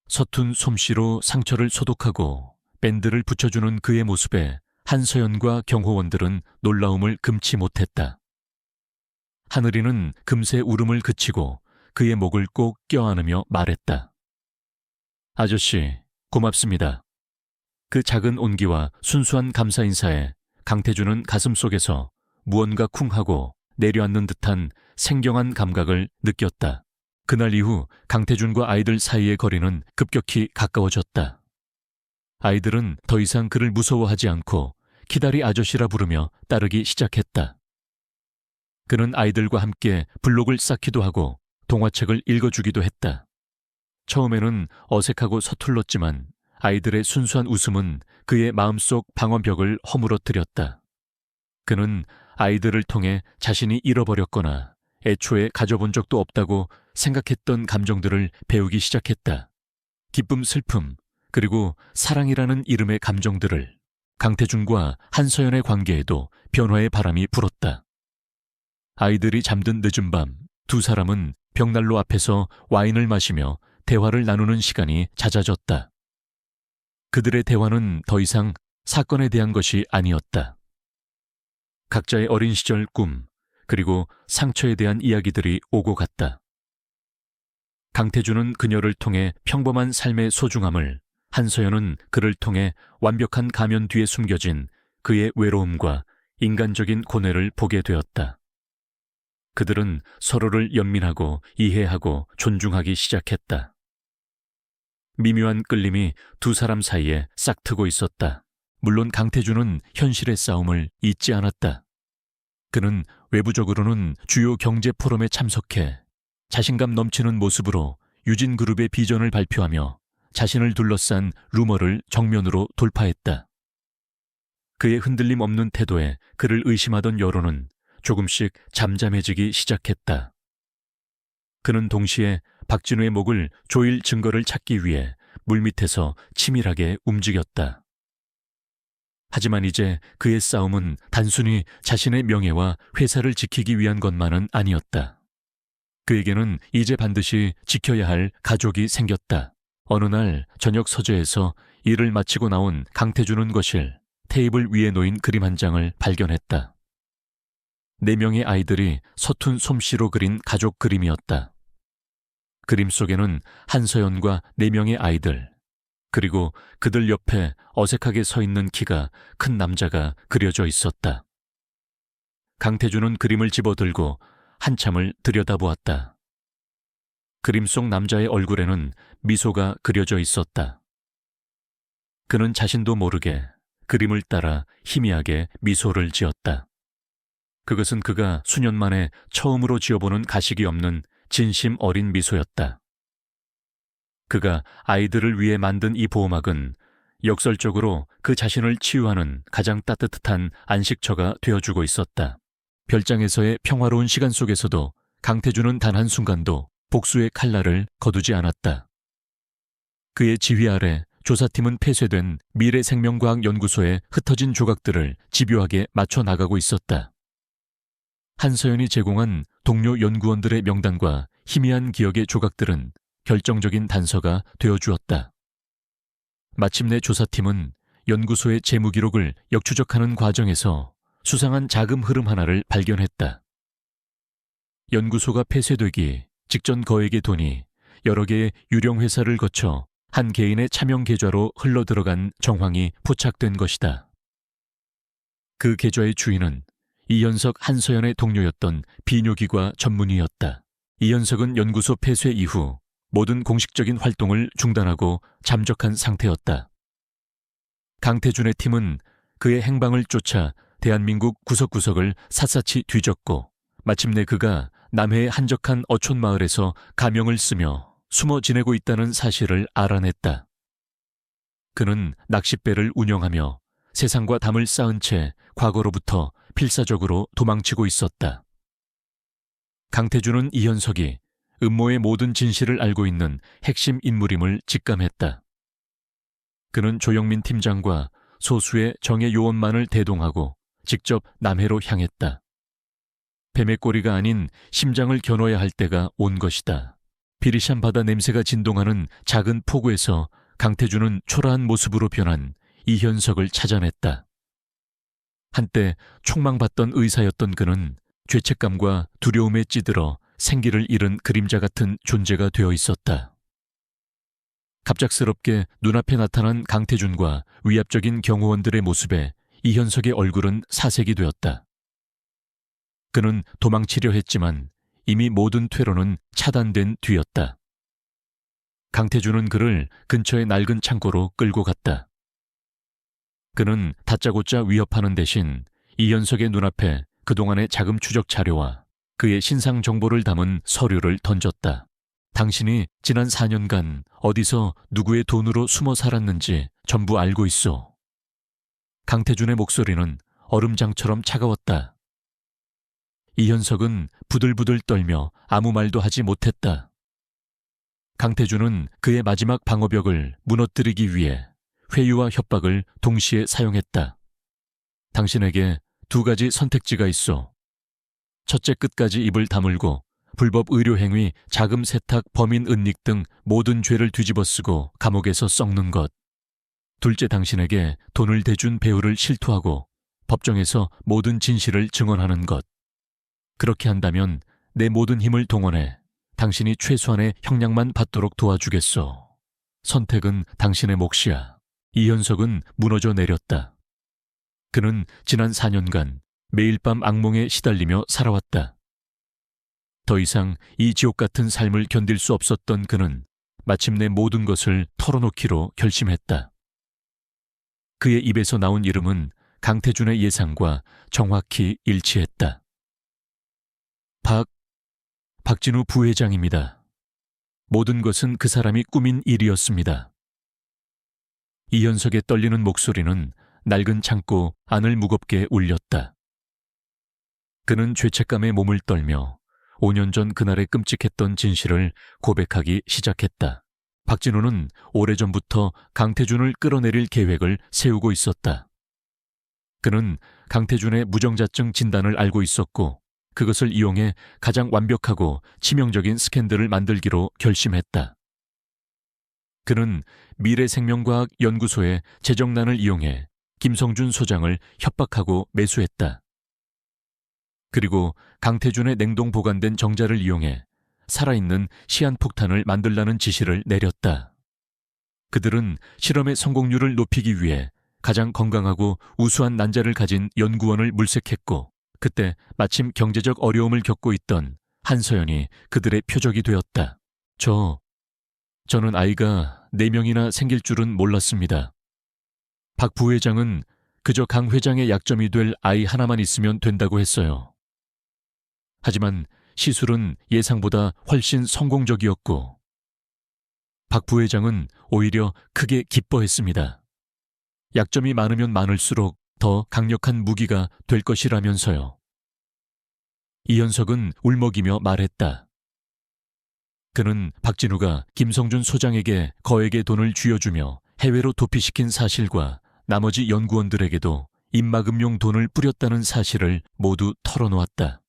서툰 솜씨로 상처를 소독하고 밴드를 붙여주는 그의 모습에 한서연과 경호원들은 놀라움을 금치 못했다. 하늘이는 금세 울음을 그치고 그의 목을 꼭 껴안으며 말했다. 아저씨, 고맙습니다. 그 작은 온기와 순수한 감사 인사에 강태준은 가슴속에서 무언가 쿵하고 내려앉는 듯한 생경한 감각을 느꼈다. 그날 이후 강태준과 아이들 사이의 거리는 급격히 가까워졌다. 아이들은 더 이상 그를 무서워하지 않고 기다리 아저씨라 부르며 따르기 시작했다. 그는 아이들과 함께 블록을 쌓기도 하고 동화책을 읽어주기도 했다. 처음에는 어색하고 서툴렀지만 아이들의 순수한 웃음은 그의 마음속 방어벽을 허물어뜨렸다. 그는 아이들을 통해 자신이 잃어버렸거나 애초에 가져본 적도 없다고 생각했던 감정들을 배우기 시작했다. 기쁨, 슬픔, 그리고 사랑이라는 이름의 감정들을. 강태준과 한서연의 관계에도 변화의 바람이 불었다. 아이들이 잠든 늦은 밤, 두 사람은 벽난로 앞에서 와인을 마시며 대화를 나누는 시간이 잦아졌다. 그들의 대화는 더 이상 사건에 대한 것이 아니었다. 각자의 어린 시절 꿈, 그리고 상처에 대한 이야기들이 오고 갔다. 강태준은 그녀를 통해 평범한 삶의 소중함을, 한서연은 그를 통해 완벽한 가면 뒤에 숨겨진 그의 외로움과 인간적인 고뇌를 보게 되었다. 그들은 서로를 연민하고 이해하고 존중하기 시작했다. 미묘한 끌림이 두 사람 사이에 싹트고 있었다. 물론 강태준은 현실의 싸움을 잊지 않았다. 그는 외부적으로는 주요 경제 포럼에 참석해 자신감 넘치는 모습으로 유진그룹의 비전을 발표하며 자신을 둘러싼 루머를 정면으로 돌파했다. 그의 흔들림 없는 태도에 그를 의심하던 여론은 조금씩 잠잠해지기 시작했다. 그는 동시에 박진우의 목을 조일 증거를 찾기 위해 물밑에서 치밀하게 움직였다. 하지만 이제 그의 싸움은 단순히 자신의 명예와 회사를 지키기 위한 것만은 아니었다. 그에게는 이제 반드시 지켜야 할 가족이 생겼다. 어느 날 저녁 서재에서 일을 마치고 나온 강태준은 거실 테이블 위에 놓인 그림 한 장을 발견했다. 4명의 아이들이 서툰 솜씨로 그린 가족 그림이었다. 그림 속에는 한서연과 4명의 아이들, 그리고 그들 옆에 어색하게 서 있는 키가 큰 남자가 그려져 있었다. 강태준은 그림을 집어들고 한참을 들여다보았다. 그림 속 남자의 얼굴에는 미소가 그려져 있었다. 그는 자신도 모르게 그림을 따라 희미하게 미소를 지었다. 그것은 그가 수년 만에 처음으로 지어보는 가식이 없는 진심 어린 미소였다. 그가 아이들을 위해 만든 이 보호막은 역설적으로 그 자신을 치유하는 가장 따뜻한 안식처가 되어주고 있었다. 별장에서의 평화로운 시간 속에서도 강태준은 단 한순간도 복수의 칼날을 거두지 않았다. 그의 지휘 아래 조사팀은 폐쇄된 미래생명과학연구소에 흩어진 조각들을 집요하게 맞춰 나가고 있었다. 한서연이 제공한 동료 연구원들의 명단과 희미한 기억의 조각들은 결정적인 단서가 되어주었다. 마침내 조사팀은 연구소의 재무 기록을 역추적하는 과정에서 수상한 자금 흐름 하나를 발견했다. 연구소가 폐쇄되기 직전 거액의 돈이 여러 개의 유령 회사를 거쳐 한 개인의 차명 계좌로 흘러들어간 정황이 포착된 것이다. 그 계좌의 주인은 이현석 한서연의 동료였던 비뇨기과 전문의였다. 이현석은 연구소 폐쇄 이후 모든 공식적인 활동을 중단하고 잠적한 상태였다. 강태준의 팀은 그의 행방을 쫓아 대한민국 구석구석을 샅샅이 뒤졌고 마침내 그가 남해의 한적한 어촌마을에서 가명을 쓰며 숨어 지내고 있다는 사실을 알아냈다. 그는 낚싯배를 운영하며 세상과 담을 쌓은 채 과거로부터 필사적으로 도망치고 있었다. 강태준은 이현석이 음모의 모든 진실을 알고 있는 핵심 인물임을 직감했다. 그는 조영민 팀장과 소수의 정예 요원만을 대동하고 직접 남해로 향했다. 뱀의 꼬리가 아닌 심장을 겨눠야 할 때가 온 것이다. 비리샨 바다 냄새가 진동하는 작은 포구에서 강태준은 초라한 모습으로 변한 이현석을 찾아냈다. 한때 촉망받던 의사였던 그는 죄책감과 두려움에 찌들어 생기를 잃은 그림자 같은 존재가 되어 있었다. 갑작스럽게 눈앞에 나타난 강태준과 위압적인 경호원들의 모습에 이현석의 얼굴은 사색이 되었다. 그는 도망치려 했지만 이미 모든 퇴로는 차단된 뒤였다. 강태준은 그를 근처의 낡은 창고로 끌고 갔다. 그는 다짜고짜 위협하는 대신 이현석의 눈앞에 그동안의 자금 추적 자료와 그의 신상 정보를 담은 서류를 던졌다. 당신이 지난 4년간 어디서 누구의 돈으로 숨어 살았는지 전부 알고 있어. 강태준의 목소리는 얼음장처럼 차가웠다. 이현석은 부들부들 떨며 아무 말도 하지 못했다. 강태준은 그의 마지막 방어벽을 무너뜨리기 위해 회유와 협박을 동시에 사용했다. 당신에게 2가지 선택지가 있어. 첫째, 끝까지 입을 다물고 불법 의료행위, 자금 세탁, 범인 은닉 등 모든 죄를 뒤집어쓰고 감옥에서 썩는 것. 둘째, 당신에게 돈을 대준 배우를 실토하고 법정에서 모든 진실을 증언하는 것. 그렇게 한다면 내 모든 힘을 동원해 당신이 최소한의 형량만 받도록 도와주겠소. 선택은 당신의 몫이야. 이현석은 무너져 내렸다. 그는 지난 4년간 매일 밤 악몽에 시달리며 살아왔다. 더 이상 이 지옥 같은 삶을 견딜 수 없었던 그는 마침내 모든 것을 털어놓기로 결심했다. 그의 입에서 나온 이름은 강태준의 예상과 정확히 일치했다. 박진우 부회장입니다. 모든 것은 그 사람이 꾸민 일이었습니다. 이현석의 떨리는 목소리는 낡은 창고 안을 무겁게 울렸다. 그는 죄책감에 몸을 떨며 5년 전 그날의 끔찍했던 진실을 고백하기 시작했다. 박진우는 오래전부터 강태준을 끌어내릴 계획을 세우고 있었다. 그는 강태준의 무정자증 진단을 알고 있었고 그것을 이용해 가장 완벽하고 치명적인 스캔들을 만들기로 결심했다. 그는 미래생명과학연구소의 재정난을 이용해 김성준 소장을 협박하고 매수했다. 그리고 강태준의 냉동 보관된 정자를 이용해 살아있는 시한폭탄을 만들라는 지시를 내렸다. 그들은 실험의 성공률을 높이기 위해 가장 건강하고 우수한 난자를 가진 연구원을 물색했고 그때 마침 경제적 어려움을 겪고 있던 한서연이 그들의 표적이 되었다. 저는 아이가 4명이나 생길 줄은 몰랐습니다. 박 부회장은 그저 강 회장의 약점이 될 아이 하나만 있으면 된다고 했어요. 하지만 시술은 예상보다 훨씬 성공적이었고 박 부회장은 오히려 크게 기뻐했습니다. 약점이 많으면 많을수록 더 강력한 무기가 될 것이라면서요. 이현석은 울먹이며 말했다. 그는 박진우가 김성준 소장에게 거액의 돈을 쥐어주며 해외로 도피시킨 사실과 나머지 연구원들에게도 입막음용 돈을 뿌렸다는 사실을 모두 털어놓았다.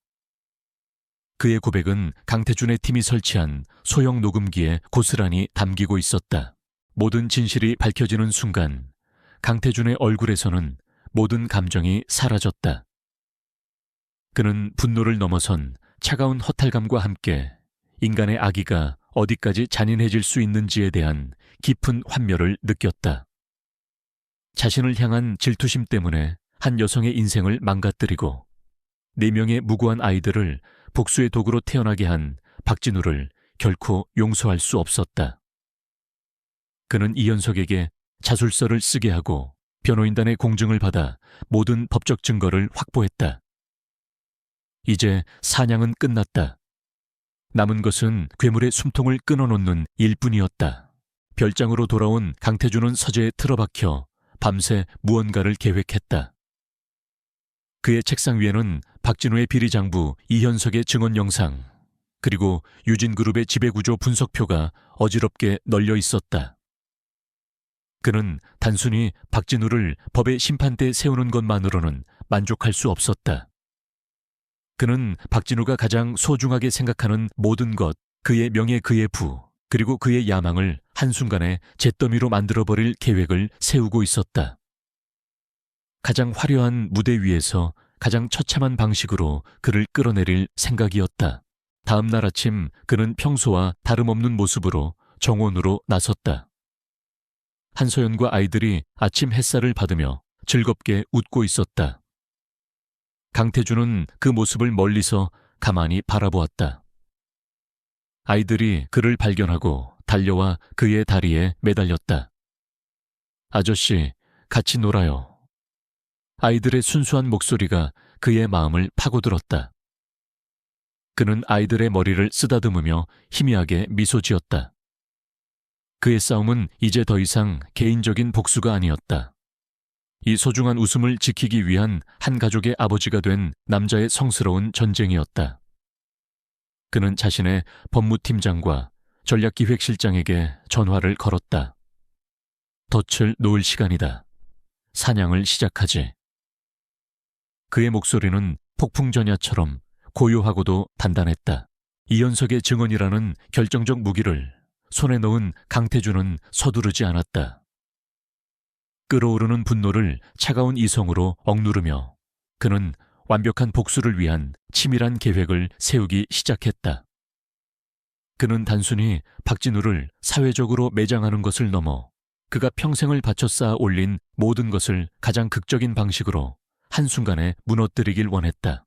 그의 고백은 강태준의 팀이 설치한 소형 녹음기에 고스란히 담기고 있었다. 모든 진실이 밝혀지는 순간 강태준의 얼굴에서는 모든 감정이 사라졌다. 그는 분노를 넘어선 차가운 허탈감과 함께 인간의 악의가 어디까지 잔인해질 수 있는지에 대한 깊은 환멸을 느꼈다. 자신을 향한 질투심 때문에 한 여성의 인생을 망가뜨리고 4명의 무고한 아이들을 복수의 도구로 태어나게 한 박진우를 결코 용서할 수 없었다. 그는 이현석에게 자술서를 쓰게 하고 변호인단의 공증을 받아 모든 법적 증거를 확보했다. 이제 사냥은 끝났다. 남은 것은 괴물의 숨통을 끊어놓는 일뿐이었다. 별장으로 돌아온 강태준은 서재에 틀어박혀 밤새 무언가를 계획했다. 그의 책상 위에는 박진우의 비리장부 이현석의 증언 영상, 그리고 유진그룹의 지배구조 분석표가 어지럽게 널려 있었다. 그는 단순히 박진우를 법의 심판대에 세우는 것만으로는 만족할 수 없었다. 그는 박진우가 가장 소중하게 생각하는 모든 것, 그의 명예, 그의 부, 그리고 그의 야망을 한순간에 잿더미로 만들어버릴 계획을 세우고 있었다. 가장 화려한 무대 위에서 가장 처참한 방식으로 그를 끌어내릴 생각이었다. 다음 날 아침 그는 평소와 다름없는 모습으로 정원으로 나섰다. 한서연과 아이들이 아침 햇살을 받으며 즐겁게 웃고 있었다. 강태준은 그 모습을 멀리서 가만히 바라보았다. 아이들이 그를 발견하고 달려와 그의 다리에 매달렸다. 아저씨, 같이 놀아요. 아이들의 순수한 목소리가 그의 마음을 파고들었다. 그는 아이들의 머리를 쓰다듬으며 희미하게 미소 지었다. 그의 싸움은 이제 더 이상 개인적인 복수가 아니었다. 이 소중한 웃음을 지키기 위한 한 가족의 아버지가 된 남자의 성스러운 전쟁이었다. 그는 자신의 법무팀장과 전략기획실장에게 전화를 걸었다. 덫을 놓을 시간이다. 사냥을 시작하지. 그의 목소리는 폭풍전야처럼 고요하고도 단단했다. 이현석의 증언이라는 결정적 무기를 손에 넣은 강태준은 서두르지 않았다. 끓어오르는 분노를 차가운 이성으로 억누르며 그는 완벽한 복수를 위한 치밀한 계획을 세우기 시작했다. 그는 단순히 박진우를 사회적으로 매장하는 것을 넘어 그가 평생을 바쳐 쌓아 올린 모든 것을 가장 극적인 방식으로 한순간에 무너뜨리길 원했다.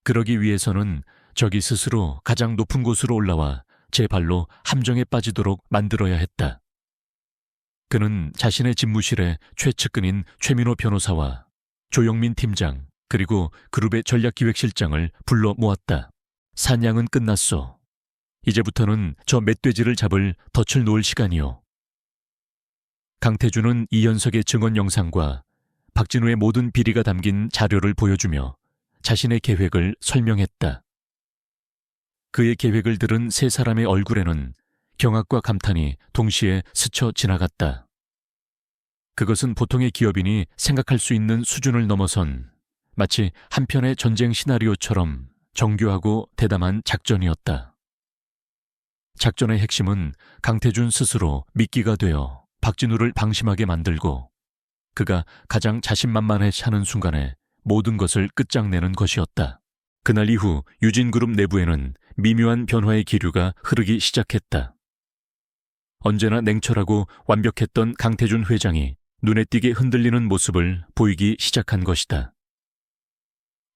그러기 위해서는 적이 스스로 가장 높은 곳으로 올라와 제 발로 함정에 빠지도록 만들어야 했다. 그는 자신의 집무실에 최측근인 최민호 변호사와 조영민 팀장 그리고 그룹의 전략기획실장을 불러 모았다. 사냥은 끝났소. 이제부터는 저 멧돼지를 잡을 덫을 놓을 시간이요. 강태준은 이현석의 증언 영상과 박진우의 모든 비리가 담긴 자료를 보여주며 자신의 계획을 설명했다. 그의 계획을 들은 세 사람의 얼굴에는 경악과 감탄이 동시에 스쳐 지나갔다. 그것은 보통의 기업인이 생각할 수 있는 수준을 넘어선 마치 한편의 전쟁 시나리오처럼 정교하고 대담한 작전이었다. 작전의 핵심은 강태준 스스로 미끼가 되어 박진우를 방심하게 만들고 그가 가장 자신만만해 하는 순간에 모든 것을 끝장내는 것이었다. 그날 이후 유진그룹 내부에는 미묘한 변화의 기류가 흐르기 시작했다. 언제나 냉철하고 완벽했던 강태준 회장이 눈에 띄게 흔들리는 모습을 보이기 시작한 것이다.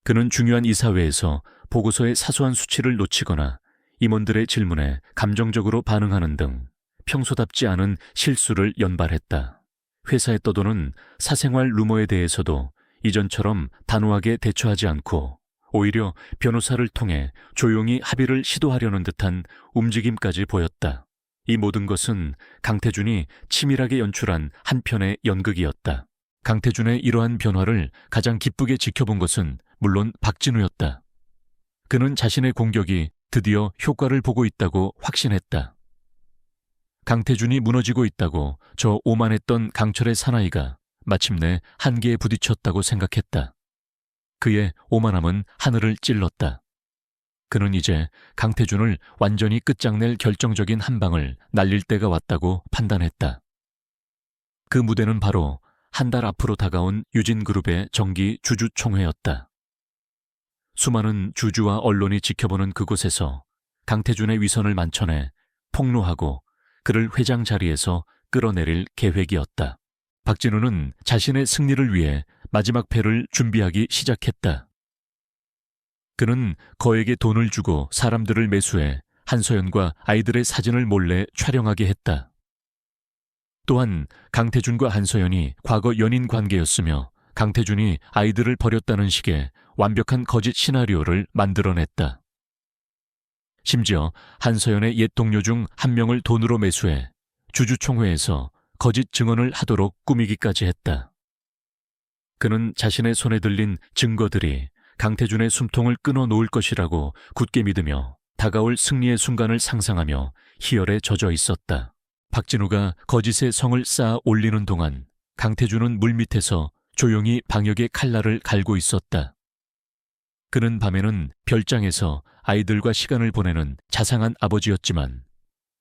그는 중요한 이사회에서 보고서의 사소한 수치를 놓치거나 임원들의 질문에 감정적으로 반응하는 등 평소답지 않은 실수를 연발했다. 회사에 떠도는 사생활 루머에 대해서도 이전처럼 단호하게 대처하지 않고 오히려 변호사를 통해 조용히 합의를 시도하려는 듯한 움직임까지 보였다. 이 모든 것은 강태준이 치밀하게 연출한 한 편의 연극이었다. 강태준의 이러한 변화를 가장 기쁘게 지켜본 것은 물론 박진우였다. 그는 자신의 공격이 드디어 효과를 보고 있다고 확신했다. 강태준이 무너지고 있다고 저 오만했던 강철의 사나이가 마침내 한계에 부딪혔다고 생각했다. 그의 오만함은 하늘을 찔렀다. 그는 이제 강태준을 완전히 끝장낼 결정적인 한 방을 날릴 때가 왔다고 판단했다. 그 무대는 바로 한 달 앞으로 다가온 유진그룹의 정기 주주총회였다. 수많은 주주와 언론이 지켜보는 그곳에서 강태준의 위선을 만천해 폭로하고 그를 회장 자리에서 끌어내릴 계획이었다. 박진우는 자신의 승리를 위해 마지막 패를 준비하기 시작했다. 그는 거액의 돈을 주고 사람들을 매수해 한서연과 아이들의 사진을 몰래 촬영하게 했다. 또한 강태준과 한서연이 과거 연인 관계였으며 강태준이 아이들을 버렸다는 식의 완벽한 거짓 시나리오를 만들어냈다. 심지어 한서연의 옛 동료 중 한 명을 돈으로 매수해 주주총회에서 거짓 증언을 하도록 꾸미기까지 했다. 그는 자신의 손에 들린 증거들이 강태준의 숨통을 끊어놓을 것이라고 굳게 믿으며 다가올 승리의 순간을 상상하며 희열에 젖어 있었다. 박진우가 거짓의 성을 쌓아 올리는 동안 강태준은 물밑에서 조용히 방역의 칼날을 갈고 있었다. 그는 밤에는 별장에서 아이들과 시간을 보내는 자상한 아버지였지만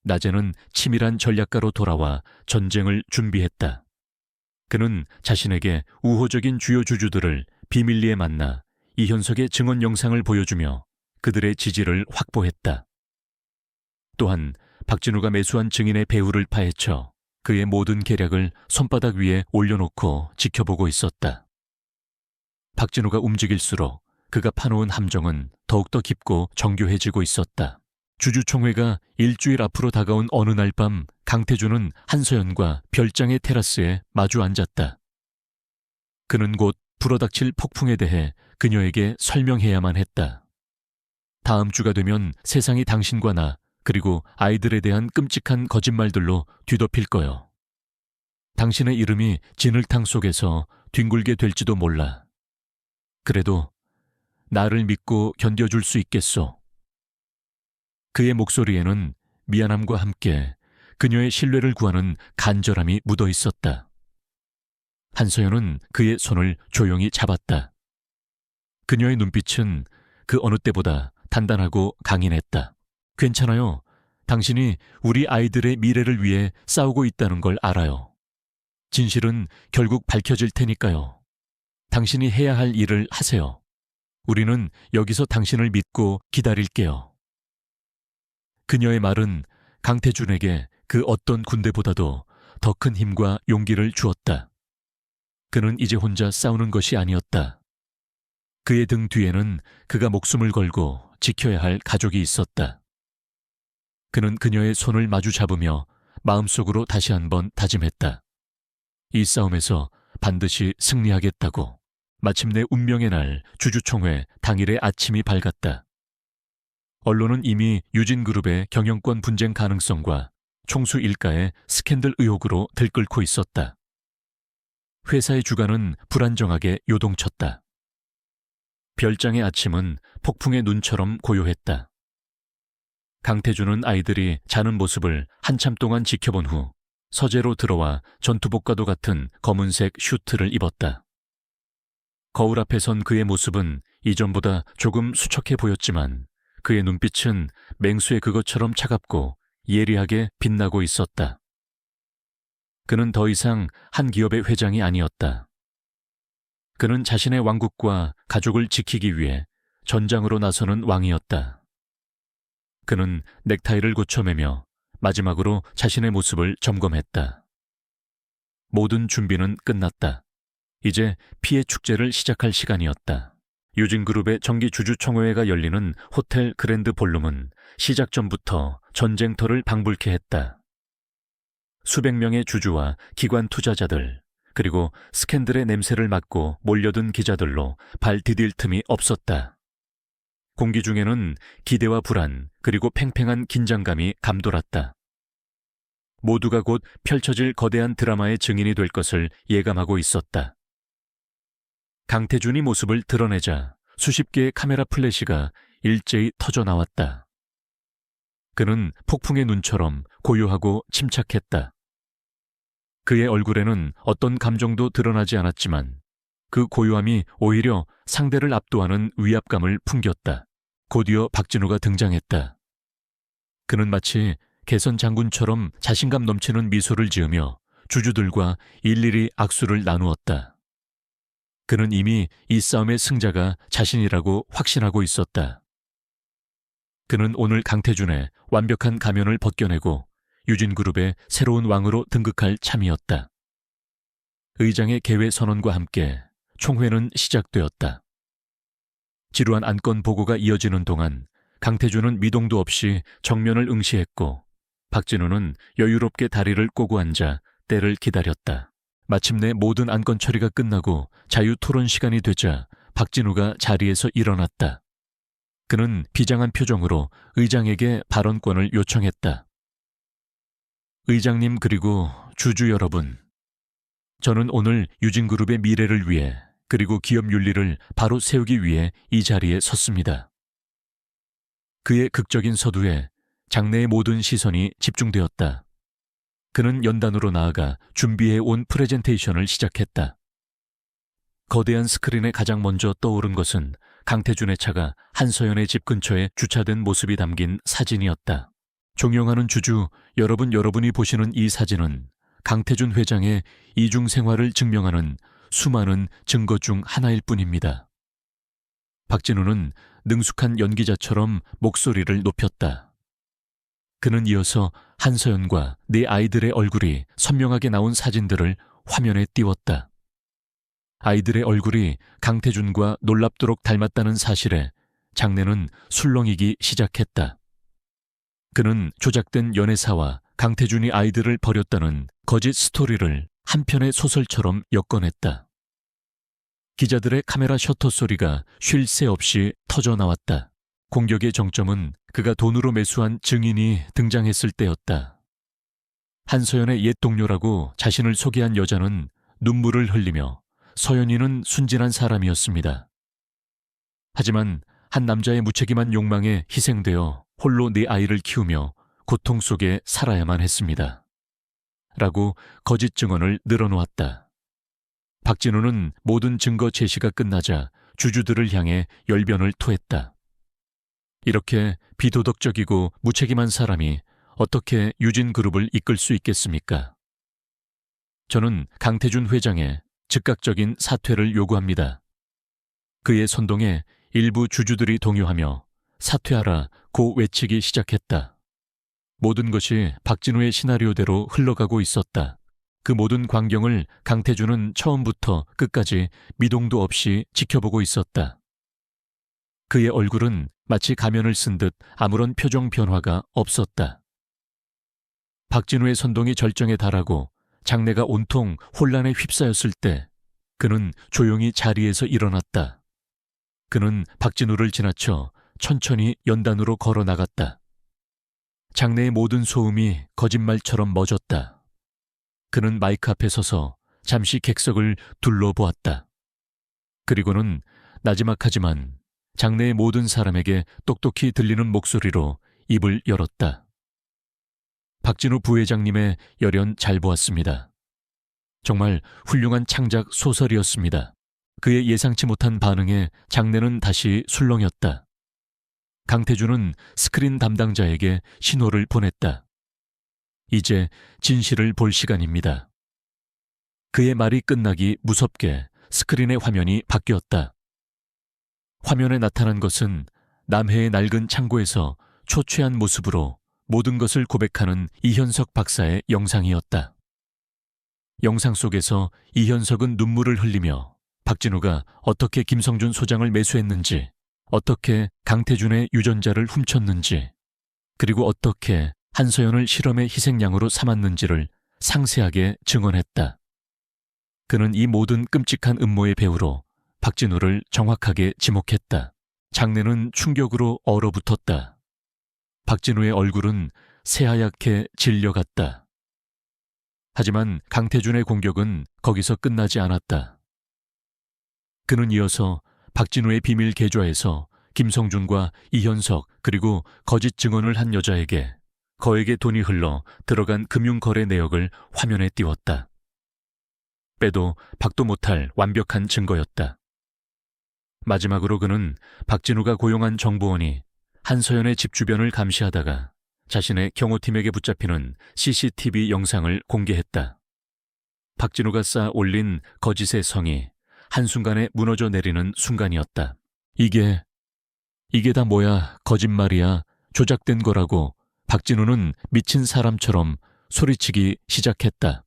낮에는 치밀한 전략가로 돌아와 전쟁을 준비했다. 그는 자신에게 우호적인 주요 주주들을 비밀리에 만나 이현석의 증언 영상을 보여주며 그들의 지지를 확보했다. 또한 박진우가 매수한 증인의 배후를 파헤쳐 그의 모든 계략을 손바닥 위에 올려놓고 지켜보고 있었다. 박진우가 움직일수록 그가 파놓은 함정은 더욱더 깊고 정교해지고 있었다. 주주총회가 일주일 앞으로 다가온 어느 날 밤 강태준은 한서연과 별장의 테라스에 마주 앉았다. 그는 곧 불어닥칠 폭풍에 대해 그녀에게 설명해야만 했다. 다음 주가 되면 세상이 당신과 나 그리고 아이들에 대한 끔찍한 거짓말들로 뒤덮일 거요. 당신의 이름이 진흙탕 속에서 뒹굴게 될지도 몰라. 그래도 나를 믿고 견뎌줄 수 있겠소. 그의 목소리에는 미안함과 함께 그녀의 신뢰를 구하는 간절함이 묻어 있었다. 한서연은 그의 손을 조용히 잡았다. 그녀의 눈빛은 그 어느 때보다 단단하고 강인했다. 괜찮아요. 당신이 우리 아이들의 미래를 위해 싸우고 있다는 걸 알아요. 진실은 결국 밝혀질 테니까요. 당신이 해야 할 일을 하세요. 우리는 여기서 당신을 믿고 기다릴게요. 그녀의 말은 강태준에게 그 어떤 군대보다도 더 큰 힘과 용기를 주었다. 그는 이제 혼자 싸우는 것이 아니었다. 그의 등 뒤에는 그가 목숨을 걸고 지켜야 할 가족이 있었다. 그는 그녀의 손을 마주 잡으며 마음속으로 다시 한번 다짐했다. 이 싸움에서 반드시 승리하겠다고. 마침내 운명의 날 주주총회 당일의 아침이 밝았다. 언론은 이미 유진그룹의 경영권 분쟁 가능성과 총수 일가의 스캔들 의혹으로 들끓고 있었다. 회사의 주가는 불안정하게 요동쳤다. 별장의 아침은 폭풍의 눈처럼 고요했다. 강태준은 아이들이 자는 모습을 한참 동안 지켜본 후 서재로 들어와 전투복과도 같은 검은색 슈트를 입었다. 거울 앞에 선 그의 모습은 이전보다 조금 수척해 보였지만 그의 눈빛은 맹수의 그것처럼 차갑고 예리하게 빛나고 있었다. 그는 더 이상 한 기업의 회장이 아니었다. 그는 자신의 왕국과 가족을 지키기 위해 전장으로 나서는 왕이었다. 그는 넥타이를 고쳐매며 마지막으로 자신의 모습을 점검했다. 모든 준비는 끝났다. 이제 피해 축제를 시작할 시간이었다. 유진그룹의 정기 주주총회가 열리는 호텔 그랜드 볼룸은 시작 전부터 전쟁터를 방불케 했다. 수백 명의 주주와 기관 투자자들, 그리고 스캔들의 냄새를 맡고 몰려든 기자들로 발 디딜 틈이 없었다. 공기 중에는 기대와 불안, 그리고 팽팽한 긴장감이 감돌았다. 모두가 곧 펼쳐질 거대한 드라마의 증인이 될 것을 예감하고 있었다. 강태준이 모습을 드러내자 수십 개의 카메라 플래시가 일제히 터져 나왔다. 그는 폭풍의 눈처럼 고요하고 침착했다. 그의 얼굴에는 어떤 감정도 드러나지 않았지만 그 고요함이 오히려 상대를 압도하는 위압감을 풍겼다. 곧이어 박진우가 등장했다. 그는 마치 개선 장군처럼 자신감 넘치는 미소를 지으며 주주들과 일일이 악수를 나누었다. 그는 이미 이 싸움의 승자가 자신이라고 확신하고 있었다. 그는 오늘 강태준의 완벽한 가면을 벗겨내고 유진그룹의 새로운 왕으로 등극할 참이었다. 의장의 개회 선언과 함께 총회는 시작되었다. 지루한 안건 보고가 이어지는 동안 강태준은 미동도 없이 정면을 응시했고 박진우는 여유롭게 다리를 꼬고 앉아 때를 기다렸다. 마침내 모든 안건 처리가 끝나고 자유 토론 시간이 되자 박진우가 자리에서 일어났다. 그는 비장한 표정으로 의장에게 발언권을 요청했다. 의장님 그리고 주주 여러분, 저는 오늘 유진그룹의 미래를 위해 그리고 기업 윤리를 바로 세우기 위해 이 자리에 섰습니다. 그의 극적인 서두에 장내의 모든 시선이 집중되었다. 그는 연단으로 나아가 준비해온 프레젠테이션을 시작했다. 거대한 스크린에 가장 먼저 떠오른 것은 강태준의 차가 한서연의 집 근처에 주차된 모습이 담긴 사진이었다. 존경하는 주주, 여러분이 보시는 이 사진은 강태준 회장의 이중 생활을 증명하는 수많은 증거 중 하나일 뿐입니다. 박진우는 능숙한 연기자처럼 목소리를 높였다. 그는 이어서 한서연과 네 아이들의 얼굴이 선명하게 나온 사진들을 화면에 띄웠다. 아이들의 얼굴이 강태준과 놀랍도록 닮았다는 사실에 장내는 술렁이기 시작했다. 그는 조작된 연애사와 강태준이 아이들을 버렸다는 거짓 스토리를 한 편의 소설처럼 엮어냈다. 기자들의 카메라 셔터 소리가 쉴 새 없이 터져 나왔다. 공격의 정점은 그가 돈으로 매수한 증인이 등장했을 때였다. 한서연의 옛 동료라고 자신을 소개한 여자는 눈물을 흘리며 서연이는 순진한 사람이었습니다. 하지만 한 남자의 무책임한 욕망에 희생되어 홀로 네 아이를 키우며 고통 속에 살아야만 했습니다. 라고 거짓 증언을 늘어놓았다. 박진우는 모든 증거 제시가 끝나자 주주들을 향해 열변을 토했다. 이렇게 비도덕적이고 무책임한 사람이 어떻게 유진그룹을 이끌 수 있겠습니까? 저는 강태준 회장의 즉각적인 사퇴를 요구합니다. 그의 선동에 일부 주주들이 동요하며 사퇴하라 고 외치기 시작했다. 모든 것이 박진우의 시나리오대로 흘러가고 있었다. 그 모든 광경을 강태준은 처음부터 끝까지 미동도 없이 지켜보고 있었다. 그의 얼굴은 마치 가면을 쓴 듯 아무런 표정 변화가 없었다. 박진우의 선동이 절정에 달하고 장내가 온통 혼란에 휩싸였을 때 그는 조용히 자리에서 일어났다. 그는 박진우를 지나쳐 천천히 연단으로 걸어 나갔다. 장내의 모든 소음이 거짓말처럼 멎었다. 그는 마이크 앞에 서서 잠시 객석을 둘러보았다. 그리고는 나지막하지만 장내의 모든 사람에게 똑똑히 들리는 목소리로 입을 열었다. 박진우 부회장님의 열연 잘 보았습니다. 정말 훌륭한 창작 소설이었습니다. 그의 예상치 못한 반응에 장내는 다시 술렁였다. 강태준은 스크린 담당자에게 신호를 보냈다. 이제 진실을 볼 시간입니다. 그의 말이 끝나기 무섭게 스크린의 화면이 바뀌었다. 화면에 나타난 것은 남해의 낡은 창고에서 초췌한 모습으로 모든 것을 고백하는 이현석 박사의 영상이었다. 영상 속에서 이현석은 눈물을 흘리며 박진우가 어떻게 김성준 소장을 매수했는지, 어떻게 강태준의 유전자를 훔쳤는지, 그리고 어떻게 한서연을 실험의 희생양으로 삼았는지를 상세하게 증언했다. 그는 이 모든 끔찍한 음모의 배우로 박진우를 정확하게 지목했다. 장내는 충격으로 얼어붙었다. 박진우의 얼굴은 새하얗게 질려갔다. 하지만 강태준의 공격은 거기서 끝나지 않았다. 그는 이어서 박진우의 비밀 계좌에서 김성준과 이현석 그리고 거짓 증언을 한 여자에게 거액의 돈이 흘러 들어간 금융거래 내역을 화면에 띄웠다. 빼도 박도 못할 완벽한 증거였다. 마지막으로 그는 박진우가 고용한 정보원이 한서연의 집 주변을 감시하다가 자신의 경호팀에게 붙잡히는 CCTV 영상을 공개했다. 박진우가 쌓아 올린 거짓의 성이 한순간에 무너져 내리는 순간이었다. 이게 다 뭐야, 거짓말이야, 조작된 거라고 박진우는 미친 사람처럼 소리치기 시작했다.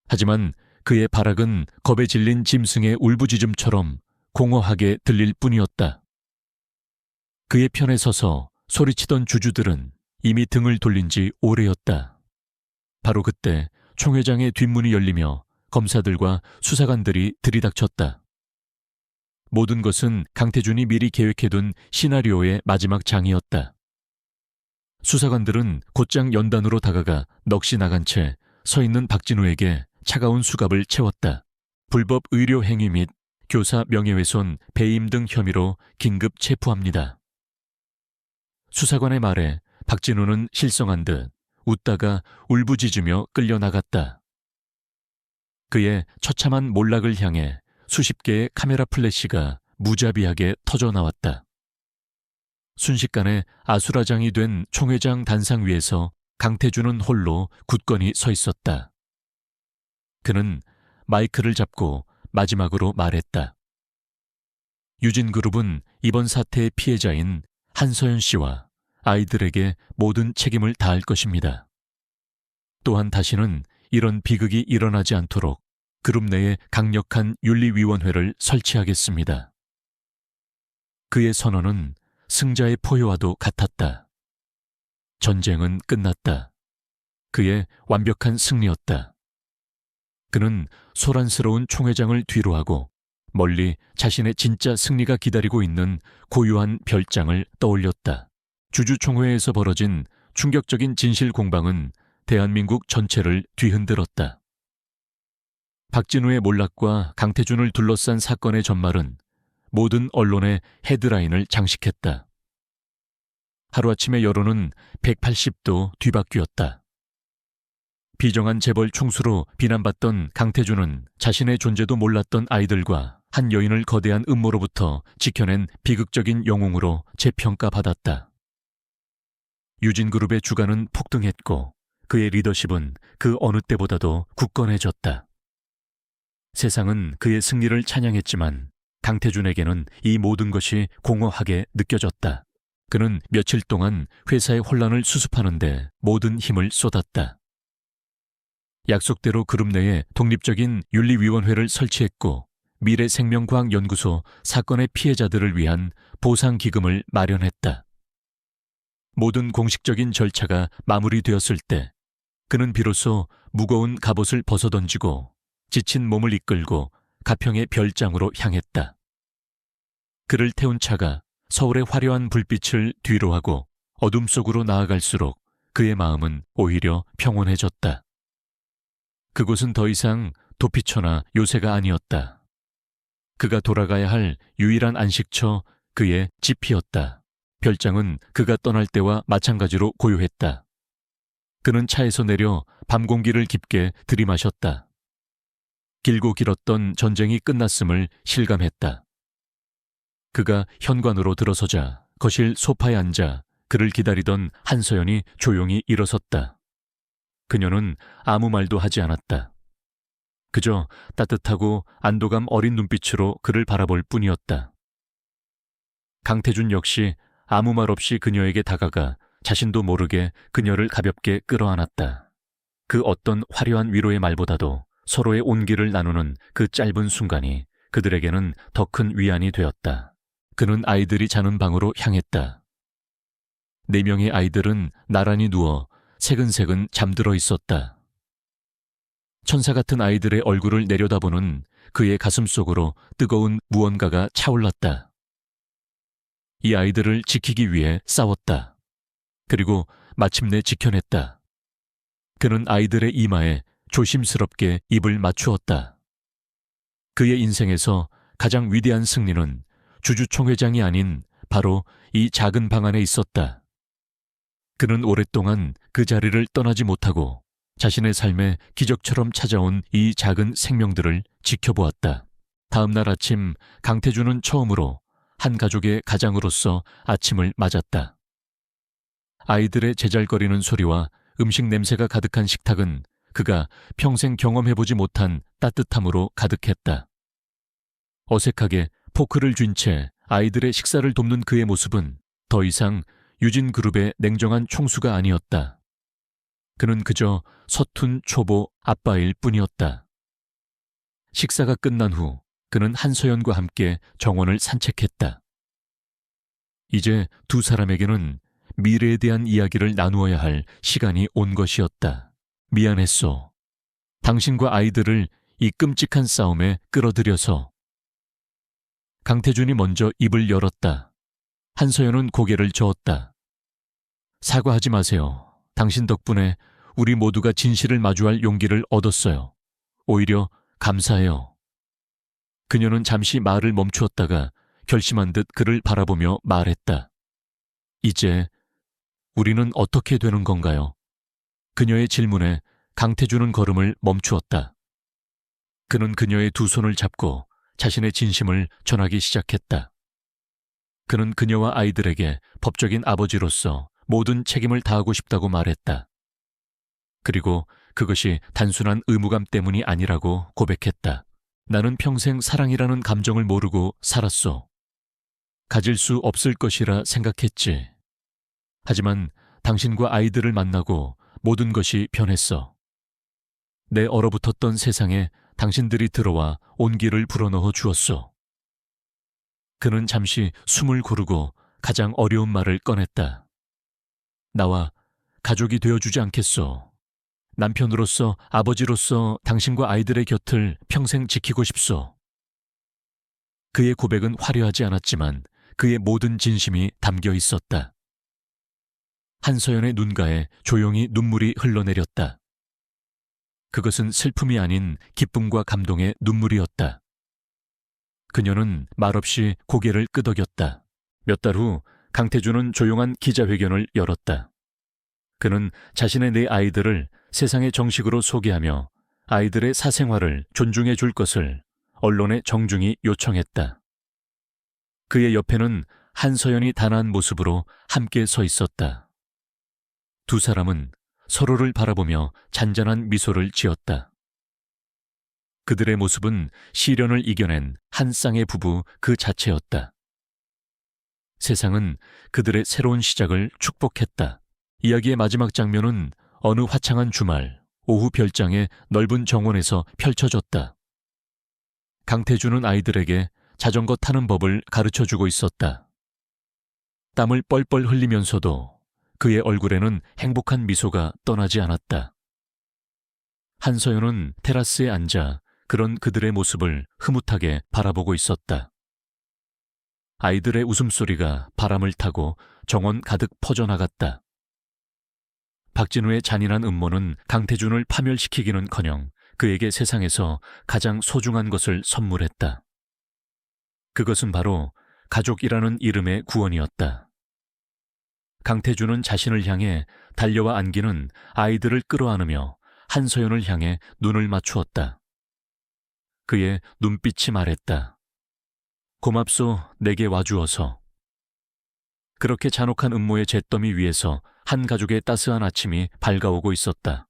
하지만 그의 발악은 겁에 질린 짐승의 울부짖음처럼 공허하게 들릴 뿐이었다. 그의 편에 서서 소리치던 주주들은 이미 등을 돌린 지 오래였다. 바로 그때 총 회장의 뒷문이 열리며 검사들과 수사관들이 들이닥쳤다. 모든 것은 강태준이 미리 계획해둔 시나리오의 마지막 장이었다. 수사관들은 곧장 연단으로 다가가 넋이 나간 채 서 있는 박진우에게 차가운 수갑을 채웠다. 불법 의료 행위 및 교사 명예훼손, 배임 등 혐의로 긴급 체포합니다. 수사관의 말에 박진우는 실성한 듯 웃다가 울부짖으며 끌려나갔다. 그의 처참한 몰락을 향해 수십 개의 카메라 플래시가 무자비하게 터져나왔다. 순식간에 아수라장이 된 총회장 단상 위에서 강태준은 홀로 굳건히 서 있었다. 그는 마이크를 잡고 마지막으로 말했다. 유진그룹은 이번 사태의 피해자인 한서연 씨와 아이들에게 모든 책임을 다할 것입니다. 또한 다시는 이런 비극이 일어나지 않도록 그룹 내에 강력한 윤리위원회를 설치하겠습니다. 그의 선언은 승자의 포효와도 같았다. 전쟁은 끝났다. 그의 완벽한 승리였다. 그는 소란스러운 총회장을 뒤로하고 멀리 자신의 진짜 승리가 기다리고 있는 고유한 별장을 떠올렸다. 주주총회에서 벌어진 충격적인 진실 공방은 대한민국 전체를 뒤흔들었다. 박진우의 몰락과 강태준을 둘러싼 사건의 전말은 모든 언론의 헤드라인을 장식했다. 하루아침에 여론은 180도 뒤바뀌었다. 비정한 재벌 총수로 비난받던 강태준은 자신의 존재도 몰랐던 아이들과 한 여인을 거대한 음모로부터 지켜낸 비극적인 영웅으로 재평가받았다. 유진그룹의 주가는 폭등했고 그의 리더십은 그 어느 때보다도 굳건해졌다. 세상은 그의 승리를 찬양했지만 강태준에게는 이 모든 것이 공허하게 느껴졌다. 그는 며칠 동안 회사의 혼란을 수습하는데 모든 힘을 쏟았다. 약속대로 그룹 내에 독립적인 윤리위원회를 설치했고 미래생명과학연구소 사건의 피해자들을 위한 보상기금을 마련했다. 모든 공식적인 절차가 마무리되었을 때 그는 비로소 무거운 갑옷을 벗어던지고 지친 몸을 이끌고 가평의 별장으로 향했다. 그를 태운 차가 서울의 화려한 불빛을 뒤로하고 어둠 속으로 나아갈수록 그의 마음은 오히려 평온해졌다. 그곳은 더 이상 도피처나 요새가 아니었다. 그가 돌아가야 할 유일한 안식처, 그의 집이었다. 별장은 그가 떠날 때와 마찬가지로 고요했다. 그는 차에서 내려 밤 공기를 깊게 들이마셨다. 길고 길었던 전쟁이 끝났음을 실감했다. 그가 현관으로 들어서자 거실 소파에 앉아 그를 기다리던 한서연이 조용히 일어섰다. 그녀는 아무 말도 하지 않았다. 그저 따뜻하고 안도감 어린 눈빛으로 그를 바라볼 뿐이었다. 강태준 역시 아무 말 없이 그녀에게 다가가 자신도 모르게 그녀를 가볍게 끌어안았다. 그 어떤 화려한 위로의 말보다도 서로의 온기를 나누는 그 짧은 순간이 그들에게는 더 큰 위안이 되었다. 그는 아이들이 자는 방으로 향했다. 4명의 아이들은 나란히 누워 새근새근 잠들어 있었다. 천사 같은 아이들의 얼굴을 내려다보는 그의 가슴 속으로 뜨거운 무언가가 차올랐다. 이 아이들을 지키기 위해 싸웠다. 그리고 마침내 지켜냈다. 그는 아이들의 이마에 조심스럽게 입을 맞추었다. 그의 인생에서 가장 위대한 승리는 주주총회장이 아닌 바로 이 작은 방 안에 있었다. 그는 오랫동안 그 자리를 떠나지 못하고 자신의 삶에 기적처럼 찾아온 이 작은 생명들을 지켜보았다. 다음 날 아침 강태준은 처음으로 한 가족의 가장으로서 아침을 맞았다. 아이들의 제잘거리는 소리와 음식 냄새가 가득한 식탁은 그가 평생 경험해보지 못한 따뜻함으로 가득했다. 어색하게 포크를 쥔 채 아이들의 식사를 돕는 그의 모습은 더 이상 유진그룹의 냉정한 총수가 아니었다. 그는 그저 서툰 초보 아빠일 뿐이었다. 식사가 끝난 후 그는 한서연과 함께 정원을 산책했다. 이제 두 사람에게는 미래에 대한 이야기를 나누어야 할 시간이 온 것이었다. 미안했소. 당신과 아이들을 이 끔찍한 싸움에 끌어들여서. 강태준이 먼저 입을 열었다. 한서연은 고개를 저었다. 사과하지 마세요. 당신 덕분에 우리 모두가 진실을 마주할 용기를 얻었어요. 오히려 감사해요. 그녀는 잠시 말을 멈추었다가 결심한 듯 그를 바라보며 말했다. 이제 우리는 어떻게 되는 건가요? 그녀의 질문에 강태준은 걸음을 멈추었다. 그는 그녀의 두 손을 잡고 자신의 진심을 전하기 시작했다. 그는 그녀와 아이들에게 법적인 아버지로서 모든 책임을 다하고 싶다고 말했다. 그리고 그것이 단순한 의무감 때문이 아니라고 고백했다. 나는 평생 사랑이라는 감정을 모르고 살았소. 가질 수 없을 것이라 생각했지. 하지만 당신과 아이들을 만나고 모든 것이 변했어. 내 얼어붙었던 세상에 당신들이 들어와 온기를 불어넣어 주었소. 그는 잠시 숨을 고르고 가장 어려운 말을 꺼냈다. 나와 가족이 되어주지 않겠소. 남편으로서, 아버지로서 당신과 아이들의 곁을 평생 지키고 싶소. 그의 고백은 화려하지 않았지만 그의 모든 진심이 담겨 있었다. 한서연의 눈가에 조용히 눈물이 흘러내렸다. 그것은 슬픔이 아닌 기쁨과 감동의 눈물이었다. 그녀는 말없이 고개를 끄덕였다. 몇 달 후 강태준은 조용한 기자회견을 열었다. 그는 자신의 네 아이들을 세상에 정식으로 소개하며 아이들의 사생활을 존중해 줄 것을 언론에 정중히 요청했다. 그의 옆에는 한서연이 단아한 모습으로 함께 서 있었다. 두 사람은 서로를 바라보며 잔잔한 미소를 지었다. 그들의 모습은 시련을 이겨낸 한 쌍의 부부 그 자체였다. 세상은 그들의 새로운 시작을 축복했다. 이야기의 마지막 장면은 어느 화창한 주말, 오후 별장의 넓은 정원에서 펼쳐졌다. 강태준은 아이들에게 자전거 타는 법을 가르쳐주고 있었다. 땀을 뻘뻘 흘리면서도 그의 얼굴에는 행복한 미소가 떠나지 않았다. 한서연은 테라스에 앉아 그런 그들의 모습을 흐뭇하게 바라보고 있었다. 아이들의 웃음소리가 바람을 타고 정원 가득 퍼져나갔다. 박진우의 잔인한 음모는 강태준을 파멸시키기는커녕 그에게 세상에서 가장 소중한 것을 선물했다. 그것은 바로 가족이라는 이름의 구원이었다. 강태준은 자신을 향해 달려와 안기는 아이들을 끌어안으며 한서연을 향해 눈을 맞추었다. 그의 눈빛이 말했다. 고맙소, 내게 와주어서. 그렇게 잔혹한 음모의 잿더미 위에서 한 가족의 따스한 아침이 밝아오고 있었다.